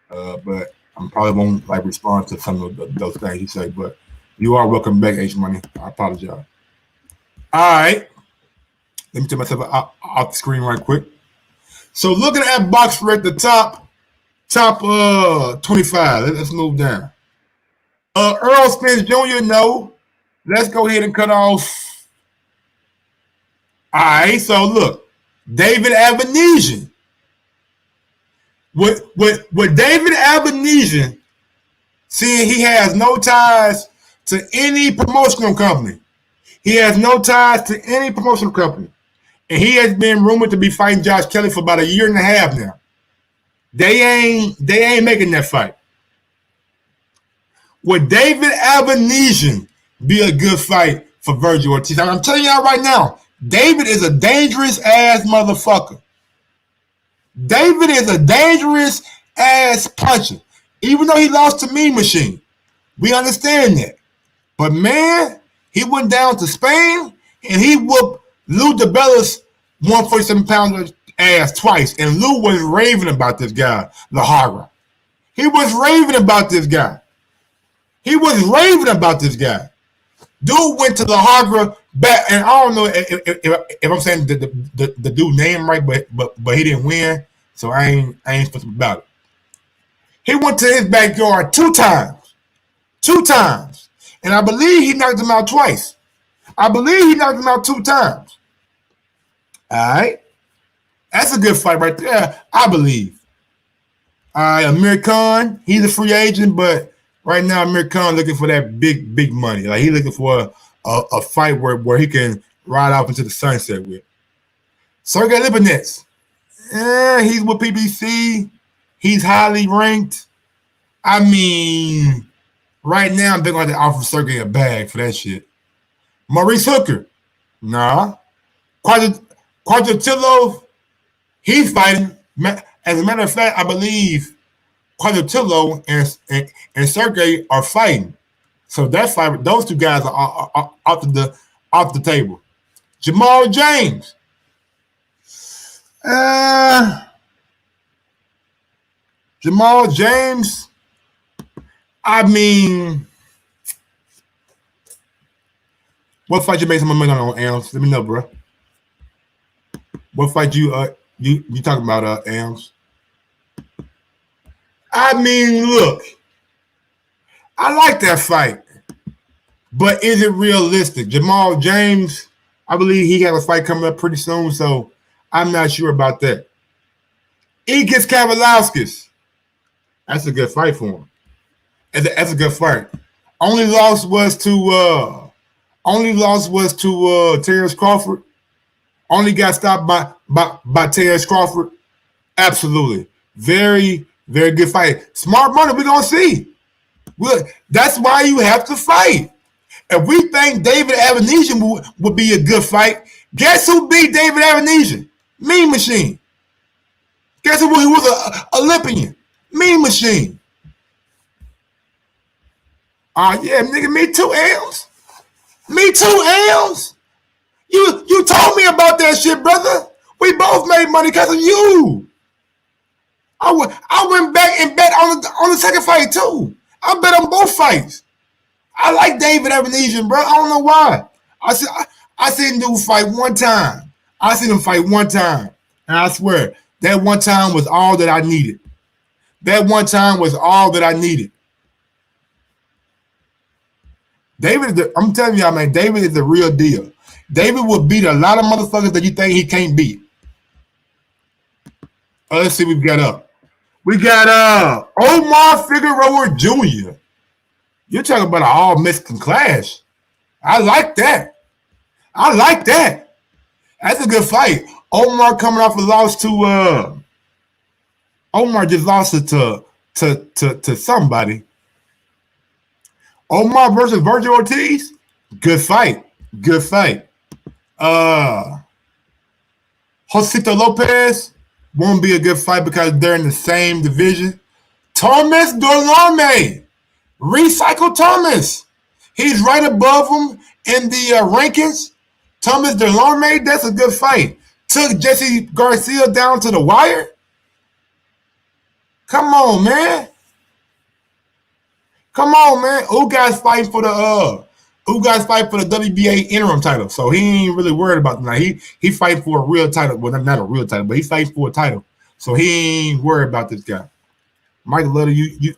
but I probably won't like respond to some of those things you say. But you are welcome back, H Money. I apologize. All right, let me take myself off the screen right quick. So looking at box rec, the top 25. Let's move down. Earl Spence Jr. No. Let's go ahead and cut off. All right, so look, David Avanesian. With David Avanesian, seeing he has no ties to any promotional company. He has no ties to any promotional company. And he has been rumored to be fighting Josh Kelly for about a year and a half now. They ain't making that fight. Would David Avanesian be a good fight for Vergil Ortiz? I'm telling y'all right now, David is a dangerous ass motherfucker. David is a dangerous ass puncher. Even though he lost to Mean Machine. We understand that. But man, he went down to Spain and he whooped Lou DiBella's 147-pounder ass twice. And Lou was raving about this guy, La Hagra. He was raving about this guy. Dude went to La Hagra back, and I don't know if I'm saying the dude name right, but he didn't win, so I ain't supposed to be about it. He went to his backyard two times, and I believe he knocked him out twice. I believe he knocked him out 2 times. All right, that's a good fight right there, I believe. All right, Amir Khan, he's a free agent, but right now Amir Khan looking for that big money. Like he's looking for a fight where he can ride off into the sunset with. Sergey Lipinets, he's with PBC. He's highly ranked. I mean, right now they're going to offer Sergey a bag for that shit. Maurice Hooker, nah. Quadritillo, he's fighting. As a matter of fact, I believe Quadritillo and Sergey are fighting. So that fight, those two guys are off the table. Jamal James. Jamal James, I mean, what fight you made some money on, Ams? Let me know, bro. What fight you talking about, Ams? I mean, look, I like that fight, but is it realistic? Jamal James, I believe he has a fight coming up pretty soon, so I'm not sure about that. Egis Kavalauskas, that's a good fight for him. That's a good fight. Only loss was to Terrence Crawford. Only got stopped by Terrence Crawford. Absolutely, very, very good fight. Smart money, we're gonna see. That's why you have to fight. If we think David Avanesian would be a good fight, guess who beat David Avanesian? Mean Machine. Guess who was an Olympian? Mean Machine. Yeah, nigga, me too, Els. Me too, Els. You told me about that shit, brother. We both made money because of you. I went back and bet on the second fight too. I bet on both fights. I like David Avanesian, bro. I don't know why. I seen dude fight one time. And I swear, That one time was all that I needed. That one time was all that I needed. David, I'm telling y'all, man, David is the real deal. David will beat a lot of motherfuckers that you think he can't beat. Let's see what we got up. We got Omar Figueroa Jr. You're talking about an all-Mexican clash. I like that. I like that. That's a good fight. Omar coming off a loss to Omar just lost it to somebody. Omar versus Vergil Ortiz. Good fight. Good fight. Josito Lopez won't be a good fight because they're in the same division. Thomas Delorme. Recycle Thomas. He's right above him in the rankings. Thomas Delorme, that's a good fight. Took Jesse Garcia down to the wire. Come on, man. Come on, man. Ugas fighting for the WBA interim title. So he ain't really worried about that. He fighting for a real title. Well, not a real title, but he's fighting for a title. So he ain't worried about this guy. Michael Letter, you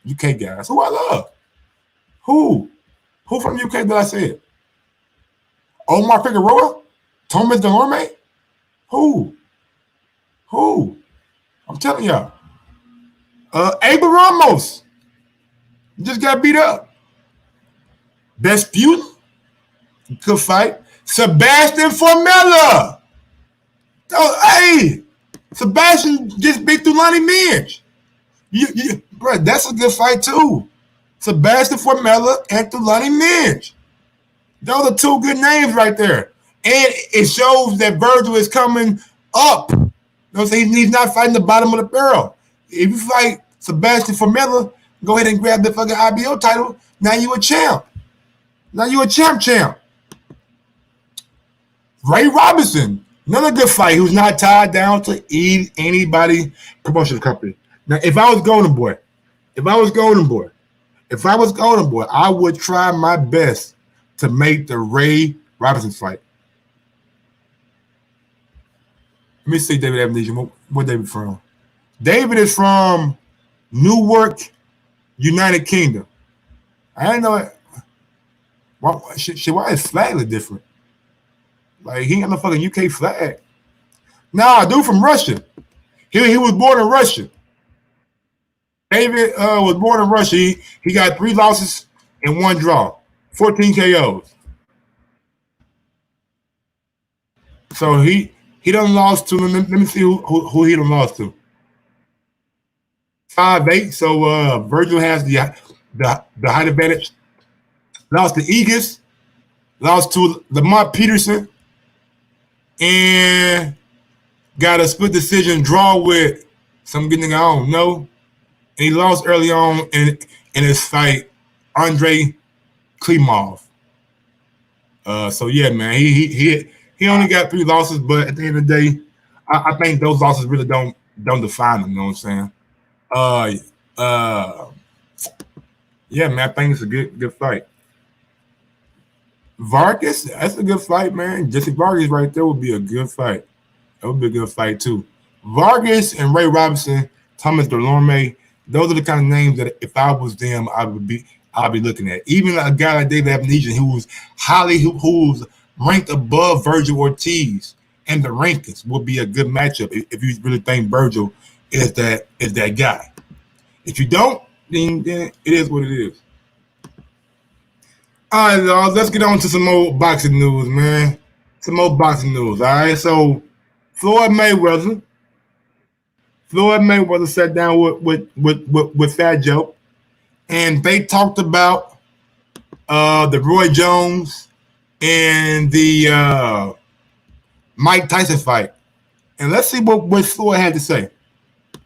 UK guys. Who I love? Who from the UK that I said? Omar Figueroa? Thomas Delorme? Who? I'm telling y'all. Abel Ramos just got beat up. Best feud? Good fight. Sebastian Formella. Oh, hey, Sebastian just beat Thulani Midge. Bro, that's a good fight too. Sebastian Formella and Thulani Midge. Those are two good names right there. And it shows that Vergil is coming up. You know what I'm saying? He's not fighting the bottom of the barrel. If you fight Sebastian Formella, go ahead and grab the fucking IBO title. Now you a champ. Now you a champ. Ray Robinson, another good fight who's not tied down to anybody promotion company. Now, if I was Golden Boy, I would try my best to make the Ray Robinson fight. Let me see David Amnesia. Where David from? David is from Newark, United Kingdom. I didn't know it. Why is flag look different? Like, he ain't got no fucking UK flag. Nah, dude from Russia. He was born in Russia. David was born in Russia. He got 3 losses and 1 draw. 14 KOs. So he done lost to, let me see who he done lost to. 5'8". So Vergil has the height advantage. Lost to Egas. Lost to Lamont Peterson. And got a split decision draw with some good nigga I don't know. And he lost early on in his fight, Andrei Klimov. So yeah, man, he only got 3 losses, but at the end of the day, I think those losses really don't define him. You know what I'm saying? Yeah, man, I think it's a good fight. Vargas, that's a good fight, man. Jesse Vargas right there would be a good fight. That would be a good fight too. Vargas and Ray Robinson, Thomas Delorme, those are the kind of names that if I was them, I'll be looking at. Even a guy like David Amnesia, who's ranked above Vergil Ortiz in the rankings, would be a good matchup if you really think Vergil is that guy. If you don't, then it is what it is. All right, y'all, let's get on to some more boxing news, man. Some more boxing news, all right? So, Floyd Mayweather sat down with Fat Joe, and they talked about the Roy Jones and the Mike Tyson fight. And let's see what Floyd had to say.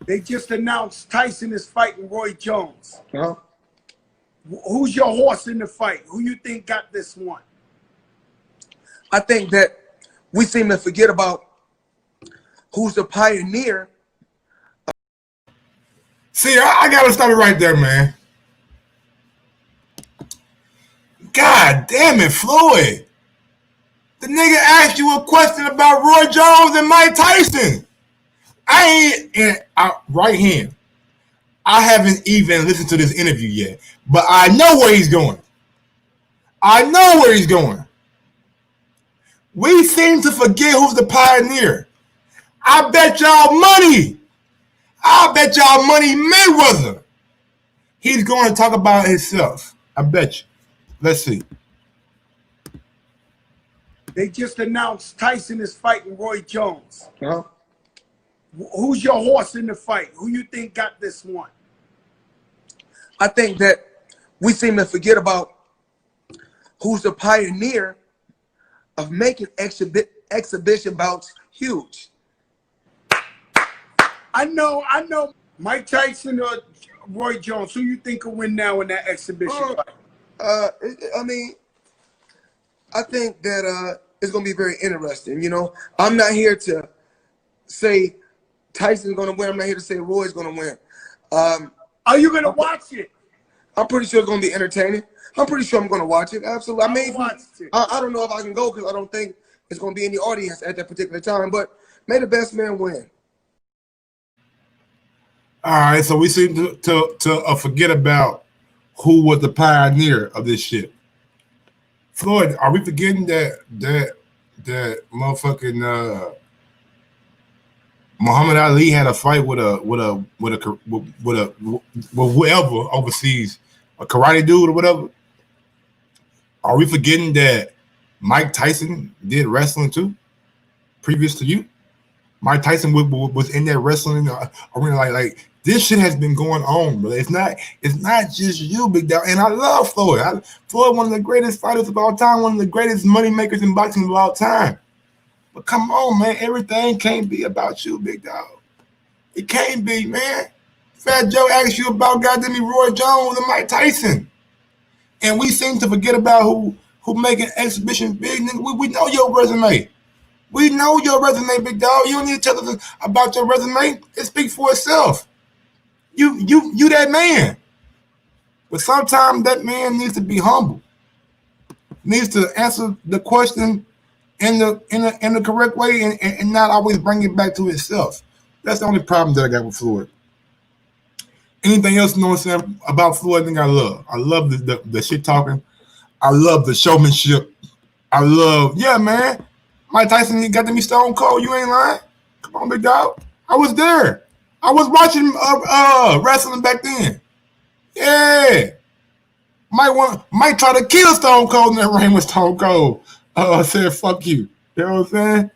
They just announced Tyson is fighting Roy Jones. Who's your horse in the fight? Who you think got this one? I think that we seem to forget about who's the pioneer. See, I got to stop it right there, man. God damn it, Floyd. The nigga asked you a question about Roy Jones and Mike Tyson. I ain't in our right hand. I haven't even listened to this interview yet, but I know where he's going. I know where he's going. We seem to forget who's the pioneer. I bet y'all money. I bet y'all money Mayweather. He's going to talk about himself. I bet you. Let's see. They just announced Tyson is fighting Roy Jones. Huh? Who's your horse in the fight? Who you think got this one? I think that we seem to forget about who's the pioneer of making exhibition bouts huge. I know. Mike Tyson or Roy Jones. Who you think will win now in that exhibition fight? I mean, I think that it's going to be very interesting. You know, I'm not here to say Tyson's going to win. I'm not here to say Roy's going to win. Are you going to watch it? I'm pretty sure it's going to be entertaining. I'm pretty sure I'm going to watch it. Absolutely. I don't know if I can go because I don't think it's going to be any audience at that particular time. But may the best man win. All right, so we seem to forget about who was the pioneer of this shit. Floyd, are we forgetting that motherfucking Muhammad Ali had a fight with whoever overseas, a karate dude or whatever? Are we forgetting that Mike Tyson did wrestling too, previous to you? Mike Tyson was in that wrestling arena. Like this shit has been going on, bro. It's not just you, big dog. And I love Floyd. Floyd, one of the greatest fighters of all time, one of the greatest money makers in boxing of all time. But come on, man, everything can't be about you, big dog. It can't be, man. Fat Joe asked you about goddamn Roy Jones and Mike Tyson, and we seem to forget about who making exhibitions big. Nigga, we know your resume. We know your resume, big dog. You don't need to tell us about your resume. It speaks for itself. You that man. But sometimes that man needs to be humble. Needs to answer the question in the correct way and not always bring it back to itself. That's the only problem that I got with Floyd. Anything else, you know what I'm saying, about Floyd, I think I love. I love the shit talking. I love the showmanship. I love, yeah, man. Mike Tyson got to be stone cold. You ain't lying. Come on, big dog. I was there. I was watching wrestling back then. Yeah. Might try to kill Stone Cold in that ring with Stone Cold. Said fuck you. You know what I'm saying?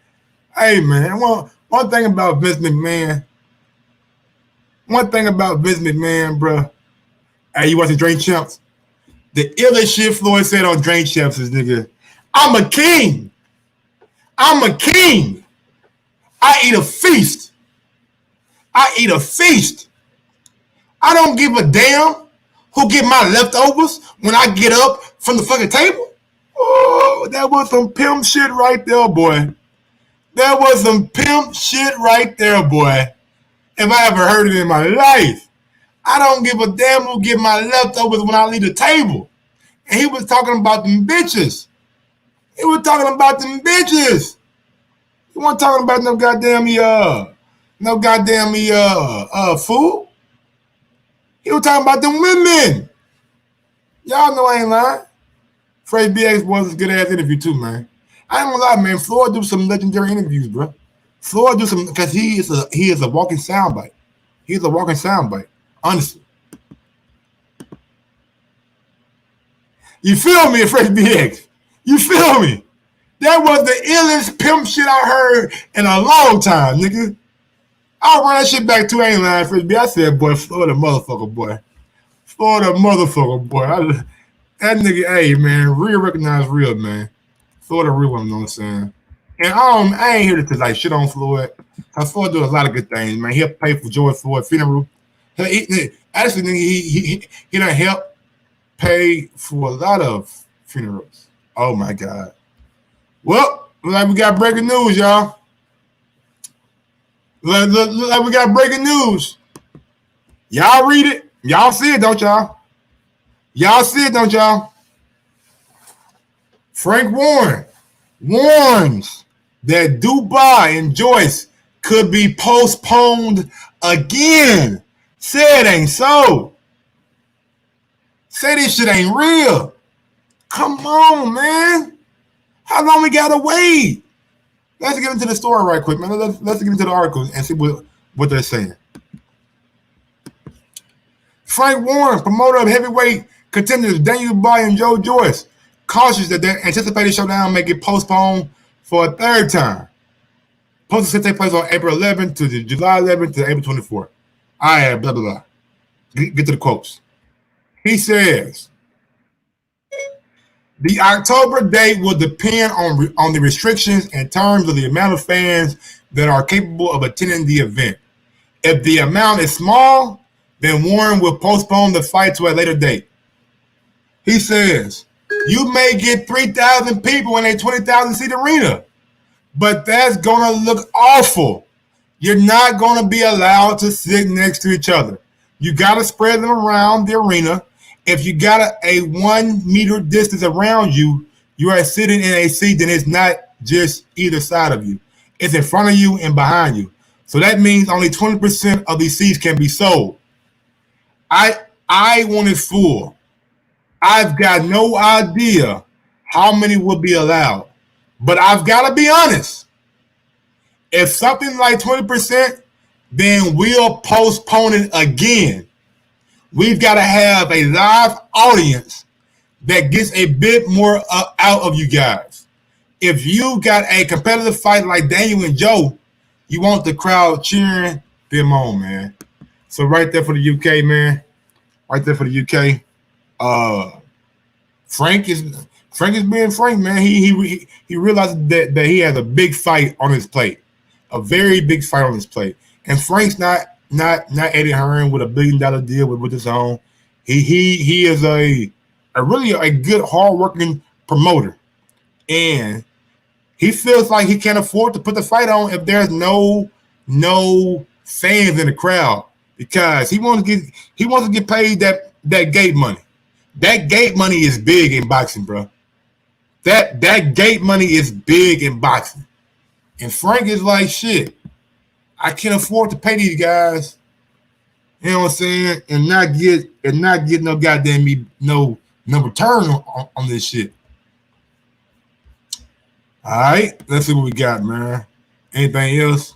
Hey man, one thing about Vince McMahon. One thing about Vince McMahon, bro. Hey, you watching Drink Champs? The illest shit Floyd said on Drink Champs is, nigga, I'm a king. I'm a king. I eat a feast. I eat a feast. I don't give a damn who get my leftovers when I get up from the fucking table. Oh, that was some pimp shit right there, boy. That was some pimp shit right there, boy. If I ever heard it in my life. I don't give a damn who get my leftovers when I leave the table. And he was talking about them bitches. He was talking about them bitches. He wasn't talking about no goddamn fool. He was talking about them women. Y'all know I ain't lying. Fresh BX was a good ass interview too, man. I ain't gonna lie, man. Floyd do some legendary interviews, bro. Floyd do some because he is a walking soundbite. He's a walking soundbite, honestly. You feel me, Fresh BX? You feel me? That was the illest pimp shit I heard in a long time, nigga. I'll run that shit back to ain't lying, Fresh BX. I said, boy, Florida motherfucker, boy. Florida motherfucker, boy. That nigga, hey, man, real recognize real, man. Florida real, you know what I'm saying? And I ain't here to like shit on Floyd. Cause Floyd do a lot of good things, man. He'll pay for George Floyd's funeral. Actually, he done help pay for a lot of funerals. Oh my God. Well, look like we got breaking news, y'all. Look like we got breaking news. Y'all read it. Y'all see it, don't y'all? Y'all see it, don't y'all? Frank Warren warns that Dubai and Joyce could be postponed again. Say it ain't so. Say this shit ain't real. Come on, man. How long we gotta wait? Let's get into the story right quick, man. Let's get into the articles and see what they're saying. Frank Warren, promoter of heavyweight contenders Daniel Bryan and Joe Joyce, cautious that their anticipated showdown may get postponed for a third time. Posted to take place on April 11th to July 11th to April 24th. All right, blah, blah, blah. Get to the quotes. He says, the October date will depend on the restrictions and terms of the amount of fans that are capable of attending the event. If the amount is small, then Warren will postpone the fight to a later date. He says, you may get 3,000 people in a 20,000 seat arena, but that's going to look awful. You're not going to be allowed to sit next to each other. You got to spread them around the arena. If you got a 1 meter distance around you, you are sitting in a seat, then it's not just either side of you. It's in front of you and behind you. So that means only 20% of these seats can be sold. I want it full. I've got no idea how many will be allowed. But I've got to be honest. If something like 20%, then we'll postpone it again. We've got to have a live audience that gets a bit more out of you guys. If you got a competitive fight like Daniel and Joe, you want the crowd cheering them on, man. So right there for the UK, man. Right there for the UK. Frank is being Frank, man. He realizes that he has a big fight on his plate, a very big fight on his plate. And Frank's not Eddie Hearn with $1 billion deal with his own. He is a really a good, hardworking promoter, and he feels like he can't afford to put the fight on if there's no fans in the crowd, because he wants to get paid that gate money. That gate money is big in boxing, bro. That gate money is big in boxing, and Frank is like, shit, I can't afford to pay these guys, you know what I'm saying, and not get no goddamn no return on this shit. All right, let's see what we got, man. Anything else?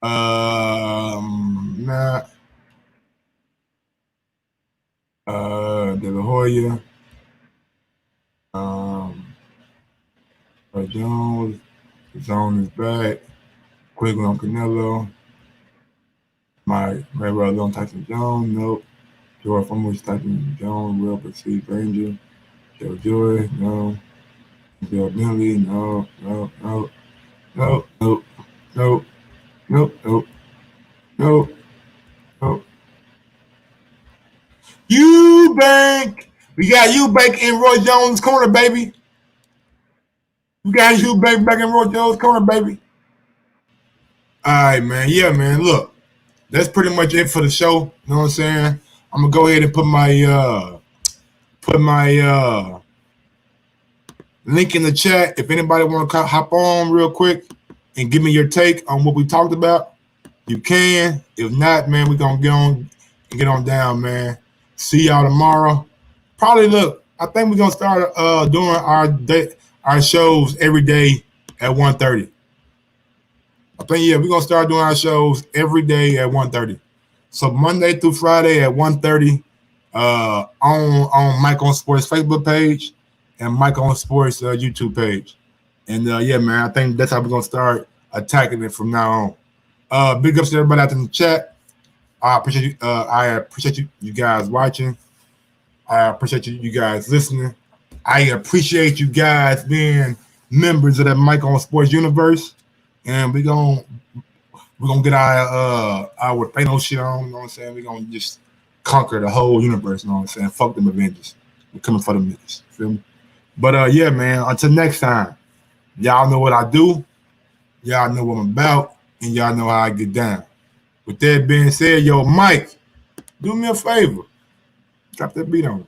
Nah. De La Hoya. Jones. Zone is back. Quickly on Canelo. My brother don't Tyson Jones. Nope. George Foremost Tyson Jones will proceed Ranger. Joe Joy. No. Bill Bentley. No. Eubank. We got Eubank in Roy Jones' corner, baby. We got Eubank back in Roy Jones' corner, baby. All right, man. Yeah, man. Look, that's pretty much it for the show. You know what I'm saying? I'm gonna go ahead and put my link in the chat. If anybody want to hop on real quick and give me your take on what we talked about, you can. If not, man, we're gonna get on down, man. See y'all tomorrow. Probably look. I think we're gonna start doing our shows every day at 1:30. I think we're gonna start doing our shows every day at 1:30. So Monday through Friday at 1:30 on Mike on Sports Facebook page and Mike on Sports YouTube page. And yeah, man, I think that's how we're gonna start attacking it from now on. Big ups to everybody out in the chat. I appreciate you. I appreciate you guys watching. I appreciate you guys listening. I appreciate you guys being members of that Mike on Sports universe. And we're gonna get our Thanos shit on, you know what I'm saying? We're gonna just conquer the whole universe, you know what I'm saying? Fuck them Avengers. We're coming for them niggas. Feel me? But yeah, man, until next time, y'all know what I do, y'all know what I'm about, and y'all know how I get down. With that being said, yo, Mike, do me a favor. Drop that beat on it.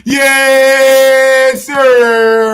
Yes, sir.